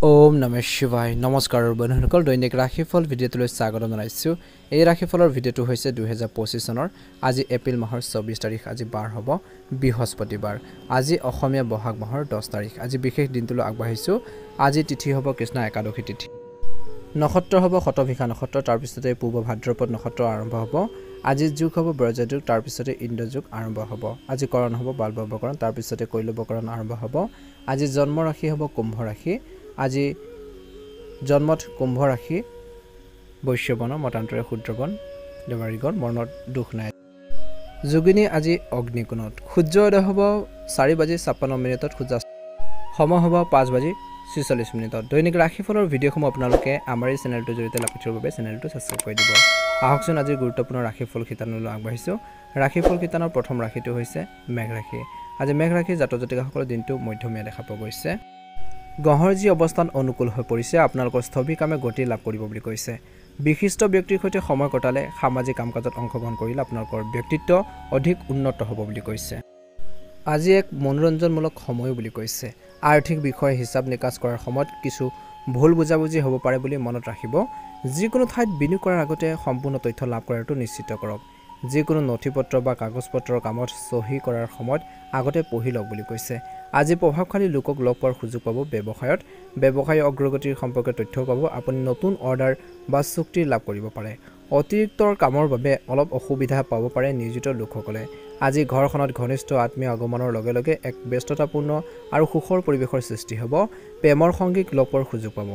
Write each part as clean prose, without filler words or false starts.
ওম নমঃ শিৱায় নমস্কাৰ বন্ধুসকল দৈনিক ৰাশিফল ভিডিঅ'টোলৈ স্বাগতম জনাইছোঁ এই ৰাশিফলৰ ভিডিঅ'টো হৈছে 2025 চনৰ আজি এপ্ৰিল মাহৰ 24 তাৰিখ আজি বাৰ হ'ব বৃহস্পতিবাৰ আজি অসমীয়া বহাগ মাহৰ 10 তাৰিখ আজি বিশেষ দিনটোলৈ আগবাঢ়িছোঁ আজি তিথি হ'ব কৃষ্ণ একাদশী তিথি নক্ষত্ৰ হ'ব শতভিষা নক্ষত্ৰ তাৰ পিছতে পূব ভাদ্ৰপদ নক্ষত্ৰ আৰম্ভ হ'ব আজি যুগ হ'ব ব্ৰজ যুগ তাৰ পিছতে ইন্দ্ৰ যুগ আৰম্ভ হ'ব আজি কৰণ হ'ব বালবকৰণ তাৰ পিছতে কৈলবকৰণ আৰম্ভ হ'ব আজি জন্ম ৰাশি হ'ব কুম্ভ ৰাশি আজি জন্মত কুম্ভ ৰাশি বৈশ্যবন মতান্তৰে ক্ষুদ্ৰবন দেৱাৰীগণ মৰণত দুখ নাই যোগিনী আজি অগ্নিকোণত সূৰ্য উদয় হ'ব 4:56 সূৰ্যাস্ত সময় হ'ব 5:46 দৈনিক ৰাশিফলৰ ভিডিঅ'সমূহ আপোনালোকে আমাৰ এই চেনেলটোৰ জৰিয়তে লাভ কৰিবৰ বাবে চেনেলটো ছাবস্ক্ৰাইব কৰি দিব আহকচোন আজিৰ গুৰুত্বপূৰ্ণ ৰাশিফল শিতানলৈ আগবাঢ়িছোঁ ৰাশিফল শিতানৰ প্ৰথম ৰাশিটো হৈছে মেঘ ৰাশি আজি মেঘ ৰাশিৰ জাতক জাতিকাসকলৰ দিনটো মধ্যমীয়া দেখা পোৱা গৈছে গ্ৰহৰ যি অৱস্থান অনুকূল হৈ পৰিছে আপোনালোকৰ স্থবিৰ কামে গতি লাভ কৰিব বুলি কৈছে বিশিষ্ট ব্যক্তিৰ সৈতে সময় কটালে সামাজিক কাম-কাজত অংশগ্ৰহণ কৰিলে আপোনালোকৰ ব্যক্তিত্ব অধিক উন্নত হ'ব বুলি কৈছে আজি এক মনোৰঞ্জনমূলক সময় বুলি কৈছে আৰ্থিক বিষয় হিচাপ নিকাচ কৰাৰ সময়ত কিছু ভুল বুজাবুজি হ'ব পাৰে বুলি মনত ৰাখিব যিকোনো ঠাইত বিনিয়োগ কৰাৰ আগতে সম্পূৰ্ণ তথ্য লাভ কৰাটো নিশ্চিত কৰক যিকোনো নথিপত্ৰ বা কাগজপত্ৰৰ কামত সহি কৰাৰ সময়ত আগতে পঢ়ি লওক বুলি কৈছে আজি প্ৰভাৱশালী লোকক লগ পোৱাৰ সুযোগ পাব ব্যৱসায়ত ব্যৱসায়ী অগ্ৰগতিৰ সম্পৰ্কে তথ্য পাব আপুনি নতুন অৰ্ডাৰ বা চুক্তি লাভ কৰিব পাৰে অতিৰিক্ত কামৰ বাবে অলপ অসুবিধা পাব পাৰে নিয়োজিত লোকসকলে আজি ঘৰখনত ঘনিষ্ঠ আত্মীয় আগমনৰ লগে লগে এক ব্যস্ততাপূৰ্ণ আৰু সুখৰ পৰিৱেশৰ সৃষ্টি হ'ব প্ৰেমৰ সংগীক লগ পোৱাৰ সুযোগ পাব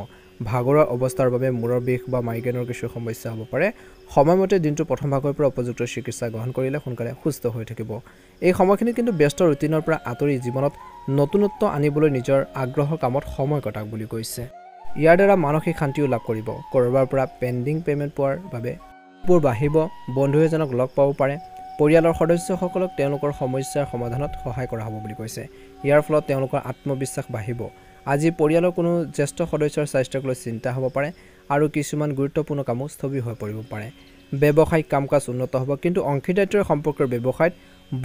ভাগৰুৱা অৱস্থাৰ বাবে মূৰৰ বিষ বা মাইগ্ৰেনৰ কিছু সমস্যা হ'ব পাৰে সময়মতে দিনটো প্ৰথম ভাগৰ পৰা উপযুক্ত চিকিৎসা গ্ৰহণ কৰিলে সোনকালে সুস্থ হৈ থাকিব এই সময়খিনি কিন্তু ব্যস্ত ৰুটিনৰ পৰা আঁতৰি জীৱনত নতুনত্ব আনিবলৈ নিজৰ আগ্ৰহৰ কামত সময় কটাওক বুলি কৈছে ইয়াৰ দ্বাৰা মানসিক শান্তিও লাভ কৰিব কৰবাৰ পৰা পেণ্ডিং পেমেণ্ট পোৱাৰ বাবে বোৰ বাঢ়িব বন্ধু এজনক লগ পাব পাৰে পৰিয়ালৰ সদস্যসকলক তেওঁলোকৰ সমস্যাৰ সমাধানত সহায় কৰা হ'ব বুলি কৈছে ইয়াৰ ফলত তেওঁলোকৰ আত্মবিশ্বাস বাঢ়িব আজি পৰিয়ালৰ কোনো জ্যেষ্ঠ সদস্যৰ স্বাস্থ্যক লৈ চিন্তা হ'ব পাৰে আৰু কিছুমান গুৰুত্বপূৰ্ণ কামো স্থবিৰ হৈ পৰিব পাৰে ব্যৱসায়িক কাম-কাজ উন্নত হ'ব কিন্তু অংশীদাৰিত্বৰ সম্পৰ্কৰ ব্যৱসায়ত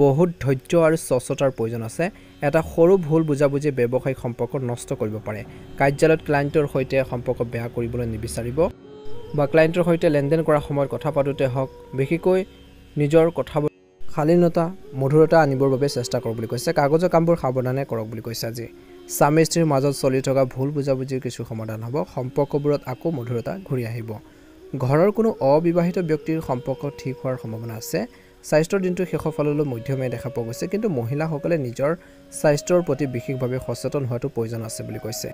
বহুত ধৈৰ্য আৰু স্বচ্ছতাৰ প্ৰয়োজন আছে এটা সৰু ভুল বুজাবুজি ব্যৱসায়িক সম্পৰ্ক নষ্ট কৰিব পাৰে কাৰ্যালয়ত ক্লায়েণ্টৰ সৈতে সম্পৰ্ক বেয়া কৰিবলৈ নিবিচাৰিব বা ক্লায়েণ্টৰ সৈতে লেনদেন কৰাৰ সময়ত কথা পাতোতে হওক বিশেষকৈ নিজৰ কথা শালীনতা মধুৰতা আনিবৰ বাবে চেষ্টা কৰক বুলি কৈছে কাগজৰ কামবোৰ সাৱধানে কৰক বুলি কৈছে আজি স্বামী স্ত্ৰীৰ মাজত চলি থকা ভুল বুজাবুজিৰ কিছু সমাধান হ'ব সম্পৰ্কবোৰত আকৌ মধুৰতা ঘূৰি আহিব ঘৰৰ কোনো অবিবাহিত ব্যক্তিৰ সম্পৰ্ক ঠিক হোৱাৰ সম্ভাৱনা আছে স্বাস্থ্যৰ দিনটো শেষৰ ফাললৈ মধ্যমীয়া দেখা পোৱা গৈছে কিন্তু মহিলাসকলে নিজৰ স্বাস্থ্যৰ প্ৰতি বিশেষভাৱে সচেতন হোৱাটো প্ৰয়োজন আছে বুলি কৈছে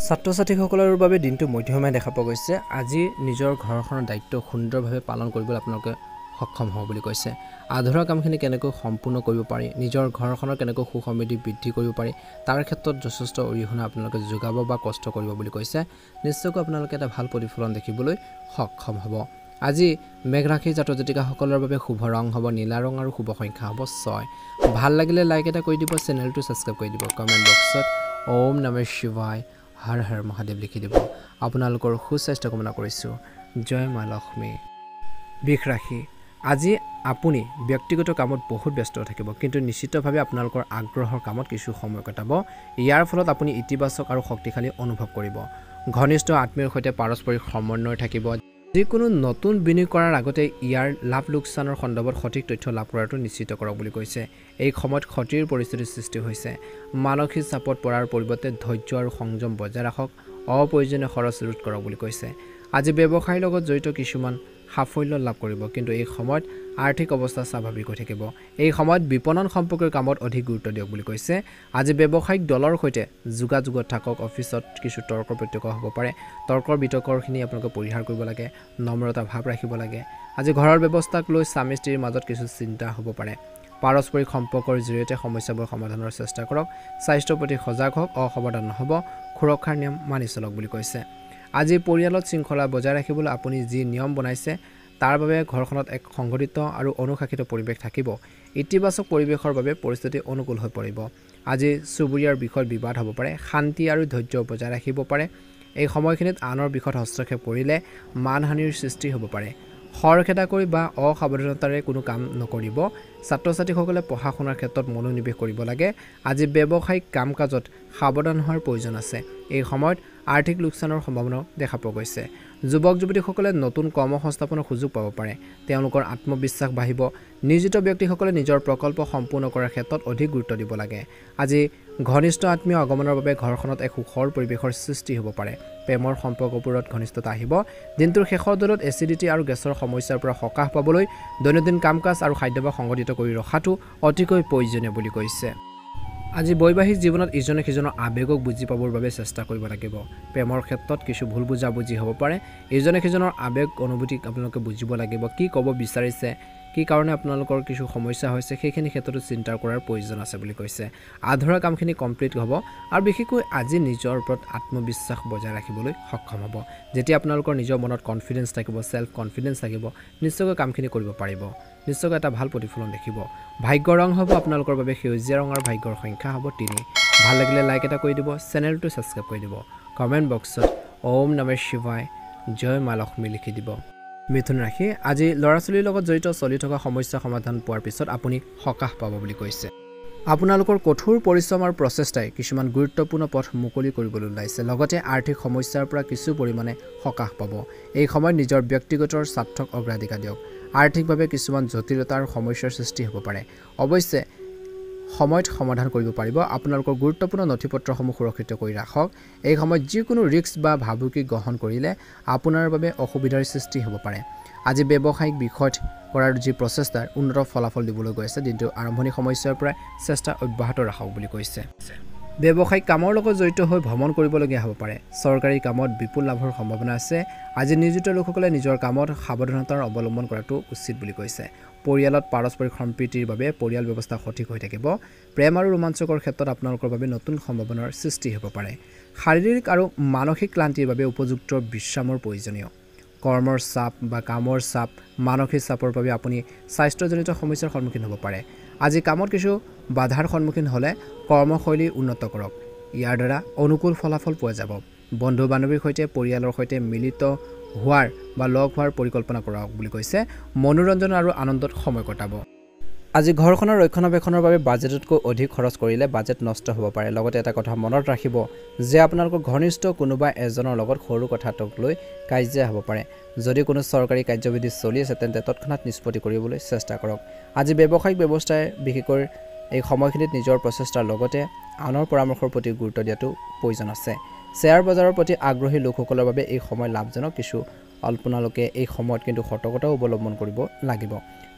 ছাত্ৰ-ছাত্ৰীসকলৰ বাবে দিনটো মধ্যমীয়া দেখা পোৱা গৈছে আজি নিজৰ ঘৰখনৰ দায়িত্ব সুন্দৰভাৱে পালন কৰিবলৈ আপোনালোকে সক্ষম হ'ব বুলি কৈছে আধৰুৱা কামখিনি কেনেকৈ সম্পূৰ্ণ কৰিব পাৰি নিজৰ ঘৰখনৰ কেনেকৈ সুসমৃদ্ধি বৃদ্ধি কৰিব পাৰি তাৰ ক্ষেত্ৰত যথেষ্ট অৰিহণা আপোনালোকে যোগাব বা কষ্ট কৰিব বুলি কৈছে নিশ্চয়কৈ আপোনালোকে এটা ভাল প্ৰতিফলন দেখিবলৈ সক্ষম হ'ব আজি মেঘ ৰাশিৰ জাতক জাতিকাসকলৰ বাবে শুভ ৰং হ'ব নীলা ৰং আৰু শুভ সংখ্যা হ'ব 6 ভাল লাগিলে লাইক এটা কৰি দিব চেনেলটো ছাবস্ক্ৰাইব কৰি দিব কমেণ্ট বক্সত ওম নমঃ শিৱায় হৰ হৰ মহাদেৱ লিখি দিব আপোনালোকৰ সুস্বাস্থ্য কামনা কৰিছোঁ জয় মা লক্ষ্মী বৃষ ৰাশি আজি আপুনি ব্যক্তিগত কামত বহুত ব্যস্ত থাকিব কিন্তু নিশ্চিতভাৱে আপোনালোকৰ আগ্ৰহৰ কামত কিছু সময় কটাব ইয়াৰ ফলত আপুনি ইতিবাচক আৰু শক্তিশালী অনুভৱ কৰিব ঘনিষ্ঠ আত্মীয়ৰ সৈতে পাৰস্পৰিক সমন্বয় থাকিব যিকোনো নতুন বিনিয়োগ কৰাৰ আগতে ইয়াৰ লাভ লোকচানৰ সন্দৰ্ভত সঠিক তথ্য লাভ কৰাটো নিশ্চিত কৰক বুলি কৈছে এই সময়ত ক্ষতিৰ পৰিস্থিতিৰ সৃষ্টি হৈছে মানসিক চাপত পৰাৰ পৰিৱৰ্তে ধৈৰ্য আৰু সংযম বজাই ৰাখক অপ্ৰয়োজনীয় খৰচ ৰোধ কৰক বুলি কৈছে আজি ব্যৱসায়ৰ লগত জড়িত কিছুমান সাফল্য লাভ কৰিব কিন্তু এই সময়ত আৰ্থিক অৱস্থা স্বাভাৱিক হৈ থাকিব এই সময়ত বিপণন সম্পৰ্কীয় কামত অধিক গুৰুত্ব দিয়ক বুলি কৈছে আজি ব্যৱসায়িক দলৰ সৈতে যোগাযোগত থাকক অফিচত কিছু তৰ্ক প্ৰত্যক্ষ হ'ব পাৰে তৰ্কৰ বিতৰ্কখিনি আপোনালোকে পৰিহাৰ কৰিব লাগে নম্ৰতা ভাৱ ৰাখিব লাগে আজি ঘৰৰ ব্যৱস্থাক লৈ স্বামী স্ত্ৰীৰ মাজত কিছু চিন্তা হ'ব পাৰে পাৰস্পৰিক সম্পৰ্কৰ জৰিয়তে সমস্যাবোৰ সমাধানৰ চেষ্টা কৰক স্বাস্থ্যৰ প্ৰতি সজাগ হওক অসাৱধান নহ'ব সুৰক্ষাৰ নিয়ম মানি চলক বুলি কৈছে আজি পৰিয়ালত শৃংখলা বজাই ৰাখিবলৈ আপুনি যি নিয়ম বনাইছে তাৰ বাবে ঘৰখনত এক সংগঠিত আৰু অনুশাসিত পৰিৱেশ থাকিব ইতিবাচক পৰিৱেশৰ বাবে পৰিস্থিতি অনুকূল হৈ পৰিব আজি চুবুৰীয়াৰ বিষয়ত বিবাদ হ'ব পাৰে শান্তি আৰু ধৈৰ্য বজাই ৰাখিব পাৰে এই সময়খিনিত আনৰ বিষয়ত হস্তক্ষেপ কৰিলে মানহানিৰ সৃষ্টি হ'ব পাৰে খৰখেদা কৰি বা অসাৱধানতাৰে কোনো কাম নকৰিব ছাত্ৰ ছাত্ৰীসকলে পঢ়া শুনাৰ ক্ষেত্ৰত মনোনিৱেশ কৰিব লাগে আজি ব্যৱসায়িক কাম কাজত সাৱধান হোৱাৰ প্ৰয়োজন আছে এই সময়ত আৰ্থিক লোকচানৰ সম্ভাৱনা দেখা পোৱা গৈছে যুৱক যুৱতীসকলে নতুন কৰ্মসংস্থাপনৰ সুযোগ পাব পাৰে তেওঁলোকৰ আত্মবিশ্বাস বাঢ়িব নিয়োজিত ব্যক্তিসকলে নিজৰ প্ৰকল্প সম্পূৰ্ণ কৰাৰ ক্ষেত্ৰত অধিক গুৰুত্ব দিব লাগে আজি ঘনিষ্ঠ আত্মীয় আগমনৰ বাবে ঘৰখনত এক সুখৰ পৰিৱেশৰ সৃষ্টি হ'ব পাৰে প্ৰেমৰ সম্পৰ্কবোৰত ঘনিষ্ঠতা আহিব দিনটোৰ শেষৰ দলত এচিডিটি আৰু গেছৰ সমস্যাৰ পৰা সকাহ পাবলৈ দৈনন্দিন কাম কাজ আৰু খাদ্যাভ্যাস সংগঠিত কৰি ৰখাটো অতিকৈ প্ৰয়োজনীয় বুলি কৈছে আজি বৈবাহিক জীৱনত ইজনে সিজনৰ আবেগক বুজি পাবৰ বাবে চেষ্টা কৰিব লাগিব প্ৰেমৰ ক্ষেত্ৰত কিছু ভুল বুজাবুজি হ'ব পাৰে ইজনে সিজনৰ আবেগ অনুভূতি আপোনালোকে বুজিব লাগিব কি ক'ব বিচাৰিছে কি কাৰণে আপোনালোকৰ কিছু সমস্যা হৈছে সেইখিনি ক্ষেত্ৰতো চিন্তা কৰাৰ প্ৰয়োজন আছে বুলি কৈছে আধৰুৱা কামখিনি কমপ্লিট হ'ব আৰু বিশেষকৈ আজি নিজৰ ওপৰত আত্মবিশ্বাস বজাই ৰাখিবলৈ সক্ষম হ'ব যেতিয়া আপোনালোকৰ নিজৰ মনত কনফিডেন্স থাকিব সেলফ কনফিডেন্স থাকিব নিশ্চয়কৈ কামখিনি কৰিব পাৰিব নিশ্চয়কৈ এটা ভাল প্ৰতিফলন দেখিব ভাগ্যৰ ৰং হ'ব আপোনালোকৰ বাবে সেউজীয়া ৰং আৰু ভাগ্যৰ সংখ্যা হ'ব 3 ভাল লাগিলে লাইক এটা কৰি দিব চেনেলটো সাবস্ক্ৰাইব কৰি দিব কমেন্ট বক্সত ওম নমঃ শিৱায় জয় মা লক্ষ্মী লিখি দিব মিথুন ৰাশি আজি লৰাছলিৰ লগত জড়িত চলি থকা সমস্যা সমাধান পোৱাৰ পিছত আপুনি সকাহ পাব বুলি কৈছে আপোনালোকৰ কঠোৰ পৰিশ্ৰম আৰু প্ৰচেষ্টাই কিছুমান গুৰুত্বপূৰ্ণ পথ মুকলি কৰিবলৈ ওলাইছে লগতে আৰ্থিক সমস্যাৰ পৰা কিছু পৰিমাণে সকাহ পাব এই সময়ত নিজৰ ব্যক্তিগত স্বাৰ্থক অগ্ৰাধিকাৰ দিয়ক আৰ্থিকভাৱে কিছুমান জটিলতা আৰু সমস্যাৰ সৃষ্টি হ'ব পাৰে অৱশ্যে সময়ত সমাধান কৰিব পাৰিব আপোনালোকৰ গুৰুত্বপূৰ্ণ নথিপত্ৰসমূহ সুৰক্ষিত কৰি ৰাখক এই সময়ত যিকোনো ৰিস্ক বা ভাবুকি গ্ৰহণ কৰিলে আপোনাৰ বাবে অসুবিধাৰ সৃষ্টি হ'ব পাৰে আজি ব্যৱসায়িক বিষয়ত কৰাৰ যি প্ৰচেষ্টাৰ উন্নত ফলাফল দিবলৈ গৈ আছে দিনটো আৰম্ভণি সমস্যাৰ পৰা চেষ্টা অব্যাহত ৰাখক বুলি কৈছে ব্যৱসায়িক কামৰ লগত জড়িত হৈ ভ্ৰমণ কৰিবলগীয়া হ'ব পাৰে চৰকাৰী কামত বিপুল লাভৰ সম্ভাৱনা আছে আজি নিয়োজিত লোকসকলে নিজৰ কামত সাৱধানতাৰ অৱলম্বন কৰাটো উচিত বুলি কৈছে পৰিয়ালত পাৰস্পৰিক সম্প্ৰীতিৰ বাবে পৰিয়াল ব্যৱস্থা সঠিক হৈ থাকিব প্ৰেম আৰু ৰোমাঞ্চকৰ ক্ষেত্ৰত আপোনালোকৰ বাবে নতুন সম্ভাৱনাৰ সৃষ্টি হ'ব পাৰে শাৰীৰিক আৰু মানসিক ক্লান্তিৰ বাবে উপযুক্ত বিশ্ৰামৰ প্ৰয়োজনীয় কৰ্মৰ চাপ বা কামৰ চাপ মানসিক চাপৰ বাবে আপুনি স্বাস্থ্যজনিত সমস্যাৰ সন্মুখীন হ'ব পাৰে আজি কামত কিছু বাধাৰ সন্মুখীন হ'লে কৰ্মশৈলী উন্নত কৰক ইয়াৰ দ্বাৰা অনুকূল ফলাফল পোৱা যাব বন্ধু বান্ধৱীৰ সৈতে পৰিয়ালৰ সৈতে মিলিত হোৱাৰ বা লগ হোৱাৰ পৰিকল্পনা কৰক বুলি কৈছে মনোৰঞ্জন আৰু আনন্দত সময় কটাব আজি ঘৰখনৰ ৰক্ষণাবেক্ষণৰ বাবে বাজেটতকৈ অধিক খৰচ কৰিলে বাজেট নষ্ট হ'ব পাৰে লগতে এটা কথা মনত ৰাখিব যে আপোনালোকৰ ঘনিষ্ঠ কোনোবা এজনৰ লগত সৰু কথাটোক লৈ কাজিয়া হ'ব পাৰে যদি কোনো চৰকাৰী কাৰ্যবিধি চলি আছে তেন্তে তৎক্ষণাত নিষ্পত্তি কৰিবলৈ চেষ্টা কৰক আজি ব্যৱসায়িক ব্যৱস্থাই বিশেষকৈ এই সময়খিনিত নিজৰ প্ৰচেষ্টাৰ লগতে আনৰ পৰামৰ্শৰ প্ৰতি গুৰুত্ব দিয়াটো প্ৰয়োজন আছে শ্বেয়াৰ বজাৰৰ প্ৰতি আগ্ৰহী লোকসকলৰ বাবে এই সময় লাভজনক কিছু আপোনালোকে এই সময়ত কিন্তু সতৰ্কতা অৱলম্বন কৰিব লাগিব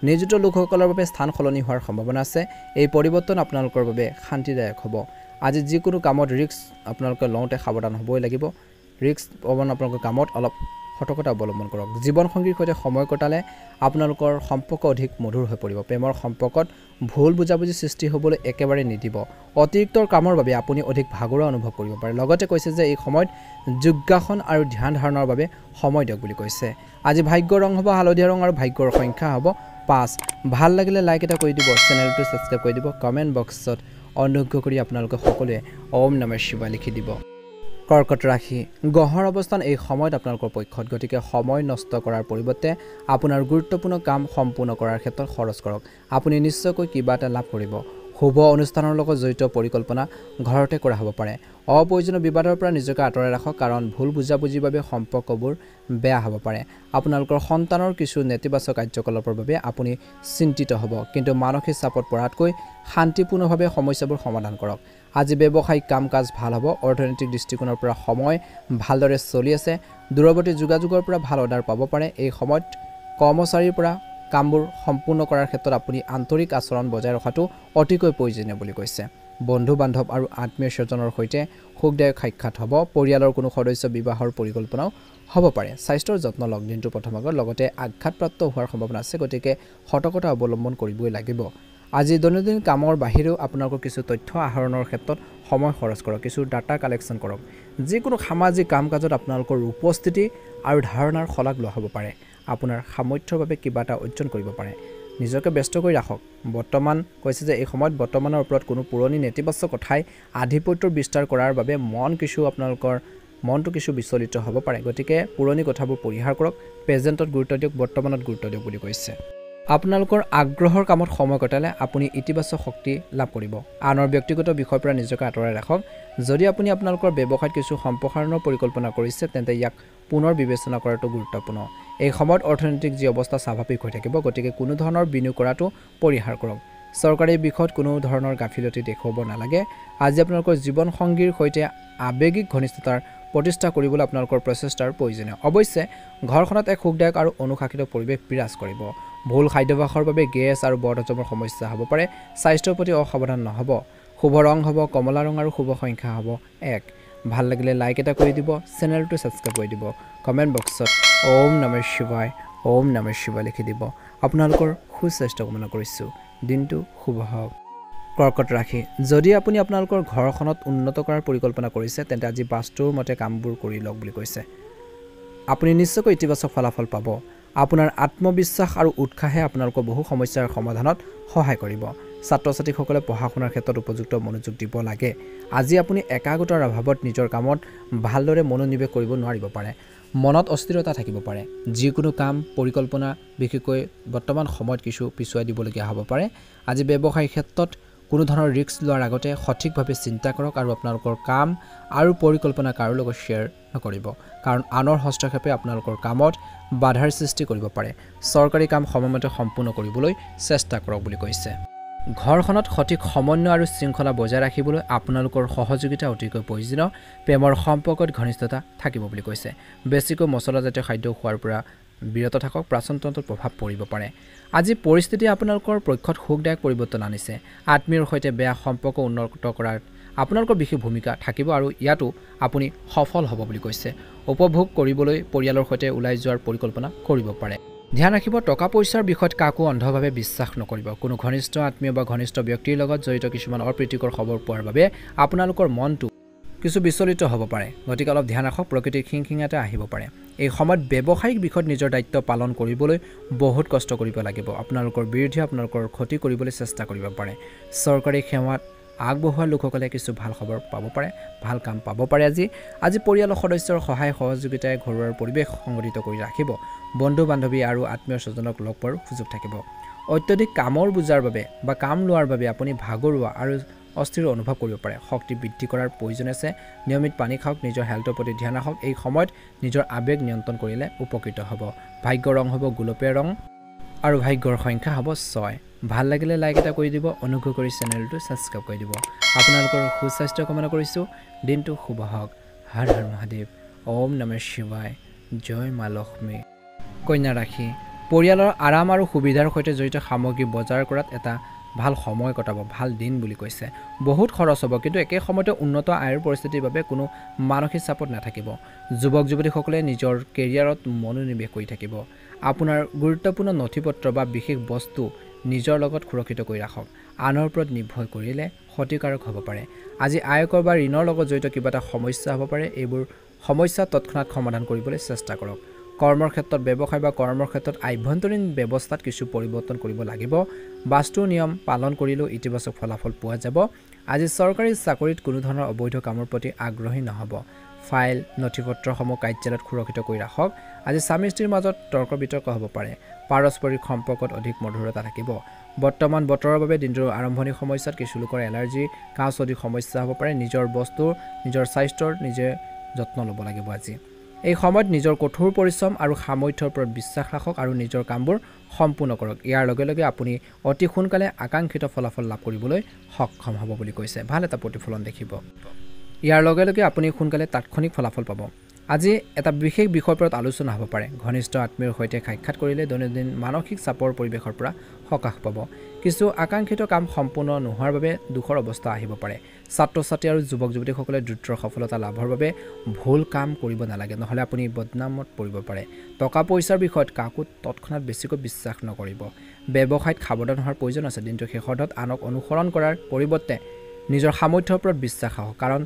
নিয়োজিত লোকসকলৰ বাবে স্থান সলনি হোৱাৰ সম্ভাৱনা আছে এই পৰিৱৰ্তন আপোনালোকৰ বাবে শান্তিদায়ক হ'ব আজি যিকোনো কামত ৰিস্ক আপোনালোকে লওঁতে সাৱধান হ'বই লাগিব ৰিস্ক আপোনালোকৰ কামত অলপ সতৰ্কতা অৱলম্বন কৰক জীৱনসংগীৰ সৈতে সময় কটালে আপোনালোকৰ সম্পৰ্ক অধিক মধুৰ হৈ পৰিব প্ৰেমৰ সম্পৰ্কত ভুল বুজাবুজি সৃষ্টি হ'বলৈ একেবাৰে নিদিব অতিৰিক্ত কামৰ বাবে আপুনি অধিক ভাগৰুৱা অনুভৱ কৰিব পাৰে লগতে কৈছে যে এই সময়ত যোগাসন আৰু ধ্যান ধাৰণাৰ বাবে সময় দিয়ক বুলি কৈছে আজি ভাগ্যৰ ৰং হ'ব হালধীয়া ৰং আৰু ভাগ্যৰ সংখ্যা হ'ব 5 ভাল লাগিলে লাইক এটা কৰি দিব চেনেলটো সাবস্ক্ৰাইব কৰি দিব কমেন্ট বক্সত অনুগ্ৰহ কৰি আপোনালোকে সকলোৱে ওম নমঃ শিৱায় লিখি দিব কৰ্কট ৰাশি গহৰ অৱস্থান এই সময়ত আপোনালোকৰ পক্ষত গতিকে সময় নষ্ট কৰাৰ পৰিৱৰ্তে আপোনাৰ গুৰুত্বপূৰ্ণ কাম সম্পূৰ্ণ কৰাৰ ক্ষেত্ৰত খৰচ কৰক আপুনি নিশ্চয়কৈ কিবা এটা লাভ কৰিব শুভ অনুষ্ঠানৰ লগত জড়িত পৰিকল্পনা ঘৰতে কৰা হ'ব পাৰে অপ্ৰয়োজনীয় বিবাদৰ পৰা নিজকে আঁতৰাই ৰাখক কাৰণ ভুল বুজাবুজিৰ বাবে সম্পৰ্কবোৰ বেয়া হ'ব পাৰে আপোনালোকৰ সন্তানৰ কিছু নেতিবাচক কাৰ্যকলাপৰ বাবে আপুনি চিন্তিত হ'ব কিন্তু মানসিক চাপত পৰাতকৈ শান্তিপূৰ্ণভাৱে সমস্যাবোৰ সমাধান কৰক আজি ব্যৱসায়িক কাম কাজ ভাল হ'ব অৰ্থনৈতিক দৃষ্টিকোণৰ পৰা সময় ভালদৰে চলি আছে দূৰৱৰ্তী যোগাযোগৰ পৰা ভাল অৰ্ডাৰ পাব পাৰে এই সময়ত কৰ্মচাৰীৰ পৰা কামবোৰ সম্পূৰ্ণ কৰাৰ ক্ষেত্ৰত আপুনি আন্তৰিক আচৰণ বজাই ৰখাটো অতিকৈ প্ৰয়োজনীয় বুলি কৈছে বন্ধু বান্ধৱ আৰু আত্মীয় স্বজনৰ সৈতে সুখদায়ক সাক্ষাৎ হ'ব পৰিয়ালৰ কোনো সদস্য বিবাহৰ পৰিকল্পনাও হ'ব পাৰে স্বাস্থ্যৰ যত্ন লওক দিনটো প্ৰথম আগত লগতে আঘাতপ্ৰাপ্ত হোৱাৰ সম্ভাৱনা আছে গতিকে সতৰ্কতা অৱলম্বন কৰিবই লাগিব আজি দৈনন্দিন কামৰ বাহিৰেও আপোনালোকৰ কিছু তথ্য আহৰণৰ ক্ষেত্ৰত সময় খৰচ কৰক কিছু ডাটা কালেকশ্যন কৰক যিকোনো সামাজিক কাম কাজত আপোনালোকৰ উপস্থিতি আৰু ধাৰণাৰ শলাগ লোৱা হ'ব পাৰে আপোনাৰ সামৰ্থ্যৰ বাবে কিবা এটা অৰ্জন কৰিব পাৰে নিজকে ব্যস্ত কৰি ৰাখক বৰ্তমান কৈছে যে এই সময়ত বৰ্তমানৰ ওপৰত কোনো পুৰণি নেতিবাচক কথাই আধিপত্যৰ বিস্তাৰ কৰাৰ বাবে মনটো কিছু বিচলিত হ'ব পাৰে গতিকে পুৰণি কথাবোৰ পৰিহাৰ কৰক প্ৰেজেণ্টত গুৰুত্ব দিয়ক বৰ্তমানত গুৰুত্ব দিয়ক বুলি কৈছে আপোনালোকৰ আগ্ৰহৰ কামত সময় কটালে আপুনি ইতিবাচক শক্তি লাভ কৰিব। আনৰ ব্যক্তিগত বিষয়ৰ পৰা নিজকে আঁতৰাই ৰাখক। যদি আপুনি আপোনালোকৰ ব্যৱসায়ত কিছু সম্প্ৰসাৰণৰ পৰিকল্পনা কৰিছে তেন্তে ইয়াক পুনৰ বিবেচনা কৰাটো গুৰুত্বপূৰ্ণ। এই সময়ত অৰ্থনৈতিক যি অৱস্থা স্বাভাৱিক হৈ থাকিব, গতিকে কোনো ধৰণৰ বিনিয়োগ কৰাটো পৰিহাৰ কৰক। চৰকাৰী বিষয়ত কোনো ধৰণৰ গাফিলতি দেখুৱাব নালাগে। আজি আপোনালোকৰ জীৱনসংগীৰ সৈতে আৱেগিক ঘনিষ্ঠতাৰ প্ৰতিষ্ঠা কৰিবলৈ আপোনালোকৰ প্ৰচেষ্টাৰ প্ৰয়োজনীয়। অৱশ্যে ঘৰখনত এক সুখদায়ক আৰু অনুশাসিত পৰিৱেশ বিৰাজ কৰিব। ভুল খাদ্যাভ্যাসৰ বাবে গেছ আৰু বদহজমৰ সমস্যা হ'ব পাৰে। স্বাস্থ্যৰ প্ৰতি অসাৱধান নহ'ব। শুভ ৰং হ'ব কমলা ৰং আৰু শুভ সংখ্যা হ'ব 1। ভাল লাগিলে লাইক এটা কৰি দিব, চেনেলটো ছাবস্ক্ৰাইব কৰি দিব। কমেণ্ট বক্সত ওম নমঃ শিৱায়, ওম নমঃ শিৱায় লিখি দিব। আপোনালোকৰ সুস্বাস্থ্য কামনা কৰিছোঁ। দিনটো শুভ হওক। কৰ্কট ৰাশি, যদি আপুনি আপোনালোকৰ ঘৰখনত উন্নত কৰাৰ পৰিকল্পনা কৰিছে তেন্তে আজি বাস্তুৰ মতে কামবোৰ কৰি লওক বুলি কৈছে। আপুনি নিশ্চয়কৈ ইতিবাচক ফলাফল পাব। আপোনাৰ আত্মবিশ্বাস আৰু উৎসাহে আপোনালোকৰ বহু সমস্যাৰ সমাধানত সহায় কৰিব। ছাত্ৰ ছাত্ৰীসকলে পঢ়া শুনাৰ ক্ষেত্ৰত উপযুক্ত মনোযোগ দিব লাগে। আজি আপুনি একাগ্ৰতাৰ অভাৱত নিজৰ কামত ভালদৰে মনোনিৱেশ কৰিব নোৱাৰিব পাৰে। মনত অস্থিৰতা থাকিব পাৰে। যিকোনো কাম পৰিকল্পনা বিশেষকৈ বৰ্তমান সময়ত কিছু পিছুৱাই দিবলগীয়া হ'ব পাৰে। আজি ব্যৱসায়িক ক্ষেত্ৰত কোনো ধৰণৰ ৰিস্ক লোৱাৰ আগতে সঠিকভাৱে চিন্তা কৰক আৰু আপোনালোকৰ কাম আৰু পৰিকল্পনা কাৰো লগত শ্বেয়াৰ নকৰিব, কাৰণ আনৰ হস্তক্ষেপে আপোনালোকৰ কামত বাধাৰ সৃষ্টি কৰিব পাৰে। চৰকাৰী কাম সময়মতে সম্পূৰ্ণ কৰিবলৈ চেষ্টা কৰক বুলি কৈছে। ঘৰখনত সঠিক সমন্বয় আৰু শৃংখলা বজাই ৰাখিবলৈ আপোনালোকৰ সহযোগিতা অতিকৈ প্ৰয়োজনীয়। প্ৰেমৰ সম্পৰ্কত ঘনিষ্ঠতা থাকিব বুলি কৈছে। বেছিকৈ মছলাজাতীয় খাদ্য খোৱাৰ পৰা বিৰত থাকক, পাচনতন্ত্ৰত প্ৰভাৱ পৰিব পাৰে। আজি পৰিস্থিতি আপোনালোকৰ পক্ষত সুখদায়ক পৰিৱৰ্তন আনিছে। আত্মীয়ৰ সৈতে বেয়া সম্পৰ্ক উন্নত কৰাত আপোনালোকৰ বিশেষ ভূমিকা থাকিব আৰু ইয়াতো আপুনি সফল হ'ব বুলি কৈছে। উপভোগ কৰিবলৈ পৰিয়ালৰ সৈতে ওলাই যোৱাৰ পৰিকল্পনা কৰিব পাৰে। ধ্যান ৰাখিব, টকা পইচাৰ বিষয়ত কাকো অন্ধভাৱে বিশ্বাস নকৰিব। কোনো ঘনিষ্ঠ আত্মীয় বা ঘনিষ্ঠ ব্যক্তিৰ লগত জড়িত কিছুমান অপ্ৰীতিকৰ খবৰ পোৱাৰ বাবে আপোনালোকৰ মনটো কিছু বিচলিত হ'ব পাৰে। গতিকে অলপ ধ্যান ৰাখক, প্ৰকৃতিৰ খিংখিঙাতে আহিব পাৰে। এই সময়ত ব্যৱসায়িক বিষয়ত নিজৰ দায়িত্ব পালন কৰিবলৈ বহুত কষ্ট কৰিব লাগিব। আপোনালোকৰ বিৰুদ্ধে আপোনালোকৰ ক্ষতি কৰিবলৈ চেষ্টা কৰিব পাৰে। চৰকাৰী সেৱাত আগবঢ়োৱা লোকসকলে কিছু ভাল খবৰ পাব পাৰে, ভাল কাম পাব পাৰে। আজি পৰিয়ালৰ সদস্যৰ সহায় সহযোগিতাই ঘৰুৱাৰ পৰিৱেশ সংগঠিত কৰি ৰাখিব। বন্ধু বান্ধৱী আৰু আত্মীয় স্বজনক লগ পোৱাৰ সুযোগ থাকিব। অত্যধিক কামৰ বোজাৰ বাবে বা কাম লোৱাৰ বাবে আপুনি ভাগৰুৱা আৰু অস্থিৰ অনুভৱ কৰিব পাৰে। শক্তি বৃদ্ধি কৰাৰ প্ৰয়োজন আছে। নিয়মিত পানী খাওক, নিজৰ হেল্থৰ প্ৰতি ধ্যান ৰাখক। এই সময়ত নিজৰ আৱেগ নিয়ন্ত্ৰণ কৰিলে উপকৃত হ'ব। ভাগ্যৰ ৰং হ'ব গোলপীয়া ৰং আৰু ভাগ্যৰ সংখ্যা হ'ব 6। ভাল লাগিলে লাইক এটা কৰি দিব, অনুগ্ৰহ কৰি চেনেলটো ছাবস্ক্ৰাইব কৰি দিব। আপোনালোকৰ সুস্বাস্থ্য কামনা কৰিছোঁ। দিনটো শুভ হওক। হৰ হৰ মহাদেৱ, ওম নমঃ শিৱায়, জয় মা লক্ষ্মী। কন্যা ৰাশি, পৰিয়ালৰ আৰাম আৰু সুবিধাৰ সৈতে জড়িত সামগ্ৰী বজাৰ কৰাত এটা ভাল সময় কটাব, ভাল দিন বুলি কৈছে। বহুত খৰচ হ'ব, কিন্তু একে সময়তে উন্নত আয়ৰ পৰিস্থিতিৰ বাবে কোনো মানসিক চাপত নাথাকিব। যুৱক যুৱতীসকলে নিজৰ কেৰিয়াৰত মনোনিৱেশ কৰি থাকিব। আপোনাৰ গুৰুত্বপূৰ্ণ নথিপত্ৰ বা বিশেষ বস্তু নিজৰ লগত সুৰক্ষিত কৰি ৰাখক। আনৰ ওপৰত নিৰ্ভৰ কৰিলে ক্ষতিকাৰক হ'ব পাৰে। আজি আয়কৰ বা ঋণৰ লগত জড়িত কিবা এটা সমস্যা হ'ব পাৰে। এইবোৰ সমস্যা তৎক্ষণাত সমাধান কৰিবলৈ চেষ্টা কৰক। কৰ্মৰ ক্ষেত্ৰত ব্যৱসায় বা কৰ্মৰ ক্ষেত্ৰত আভ্যন্তৰীণ ব্যৱস্থাত কিছু পৰিৱৰ্তন কৰিব লাগিব। বাস্তুৰ নিয়ম পালন কৰিলেও ইতিবাচক ফলাফল পোৱা যাব। আজি চৰকাৰী চাকৰিত কোনো ধৰণৰ অবৈধ কামৰ প্ৰতি আগ্ৰহী নহ'ব। ফাইল নথিপত্ৰসমূহ কাৰ্যালয়ত সুৰক্ষিত কৰি ৰাখক। আজি স্বামী স্ত্ৰীৰ মাজত তৰ্ক বিতৰ্ক হ'ব পাৰে। পাৰস্পৰিক সম্পৰ্কত অধিক মধুৰতা থাকিব। বৰ্তমান বতৰৰ বাবে দিনটোৰ আৰম্ভণিৰ সময়ছোৱাত কিছু লোকৰ এলাৰ্জি, কাহ অধিক সমস্যা হ'ব পাৰে। নিজৰ বস্তুৰ নিজৰ স্বাস্থ্যৰ নিজে যত্ন ল'ব লাগিব। আজি এই সময়ত নিজৰ কঠোৰ পৰিশ্ৰম আৰু সামৰ্থ্যৰ ওপৰত বিশ্বাস ৰাখক আৰু নিজৰ কামবোৰ সম্পূৰ্ণ কৰক। ইয়াৰ লগে লগে আপুনি অতি সোনকালে আকাংক্ষিত ফলাফল লাভ কৰিবলৈ সক্ষম হ'ব বুলি কৈছে। ভাল এটা প্ৰতিফলন দেখিব। ইয়াৰ লগে লগে আপুনি সোনকালে তাৎক্ষণিক ফলাফল পাব। আজি এটা বিশেষ বিষয়ৰ ওপৰত আলোচনা হ'ব পাৰে। ঘনিষ্ঠ আত্মীয়ৰ সৈতে সাক্ষাৎ কৰিলে দৈনন্দিন মানসিক চাপৰ পৰিৱেশৰ পৰা সকাহ পাব। কিছু আকাংক্ষিত কাম সম্পূৰ্ণ নোহোৱাৰ বাবে দুখৰ অৱস্থা আহিব পাৰে। ছাত্ৰ ছাত্ৰী আৰু যুৱক যুৱতীসকলে দ্ৰুত সফলতা লাভৰ বাবে ভুল কাম কৰিব নালাগে, নহ'লে আপুনি বদনামত পৰিব পাৰে। টকা পইচাৰ বিষয়ত কাকো তৎক্ষণাত বেছিকৈ বিশ্বাস নকৰিব। ব্যৱসায়ত সাৱধান হোৱাৰ প্ৰয়োজন আছে। দিনটোৰ শেষত আনক অনুসৰণ কৰাৰ পৰিৱৰ্তে নিজৰ সামৰ্থ্যৰ ওপৰত বিশ্বাস ৰাখক, কাৰণ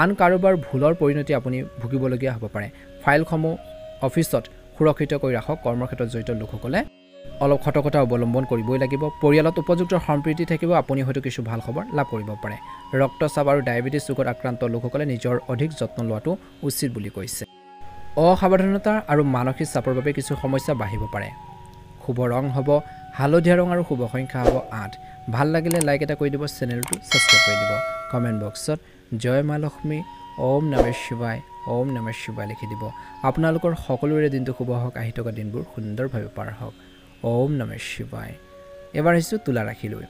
আন কাৰোবাৰ ভুলৰ পৰিণতি আপুনি ভুগিবলগীয়া হ'ব পাৰে। ফাইলসমূহ অফিচত সুৰক্ষিত কৰি ৰাখক। কৰ্মক্ষেত্ৰত জড়িত লোকসকলে অলপ সতৰ্কতা অৱলম্বন কৰিবই লাগিব। পৰিয়ালত উপযুক্ত সম্প্ৰীতি থাকিব। আপুনি হয়তো কিছু ভাল খবৰ লাভ কৰিব পাৰে। ৰক্তচাপ আৰু ডায়েবেটিছ ৰোগত আক্ৰান্ত লোকসকলে নিজৰ অধিক যত্ন লোৱাটো উচিত বুলি কৈছে। অসাৱধানতা আৰু মানসিক চাপৰ বাবে কিছু সমস্যা বাঢ়িব পাৰে। শুভ ৰং হ'ব হালধীয়া ৰং আৰু শুভ সংখ্যা হ'ব 8 ভাল লাগিলে লাইক এটা কৰি দিব চেনেলটো সাবস্ক্ৰাইব কৰি দিব কমেন্ট বক্সত জয় মা লক্ষ্মী ওম নমঃ শিৱায় লিখি দিব আপোনালোকৰ সকলোৰে দিনটো শুভ হওক আহি থকা দিনবোৰ সুন্দৰভাৱে পাৰ হওক ওম নমঃ শিৱায় এবাৰ হিছো তুলা ৰাখিলৈ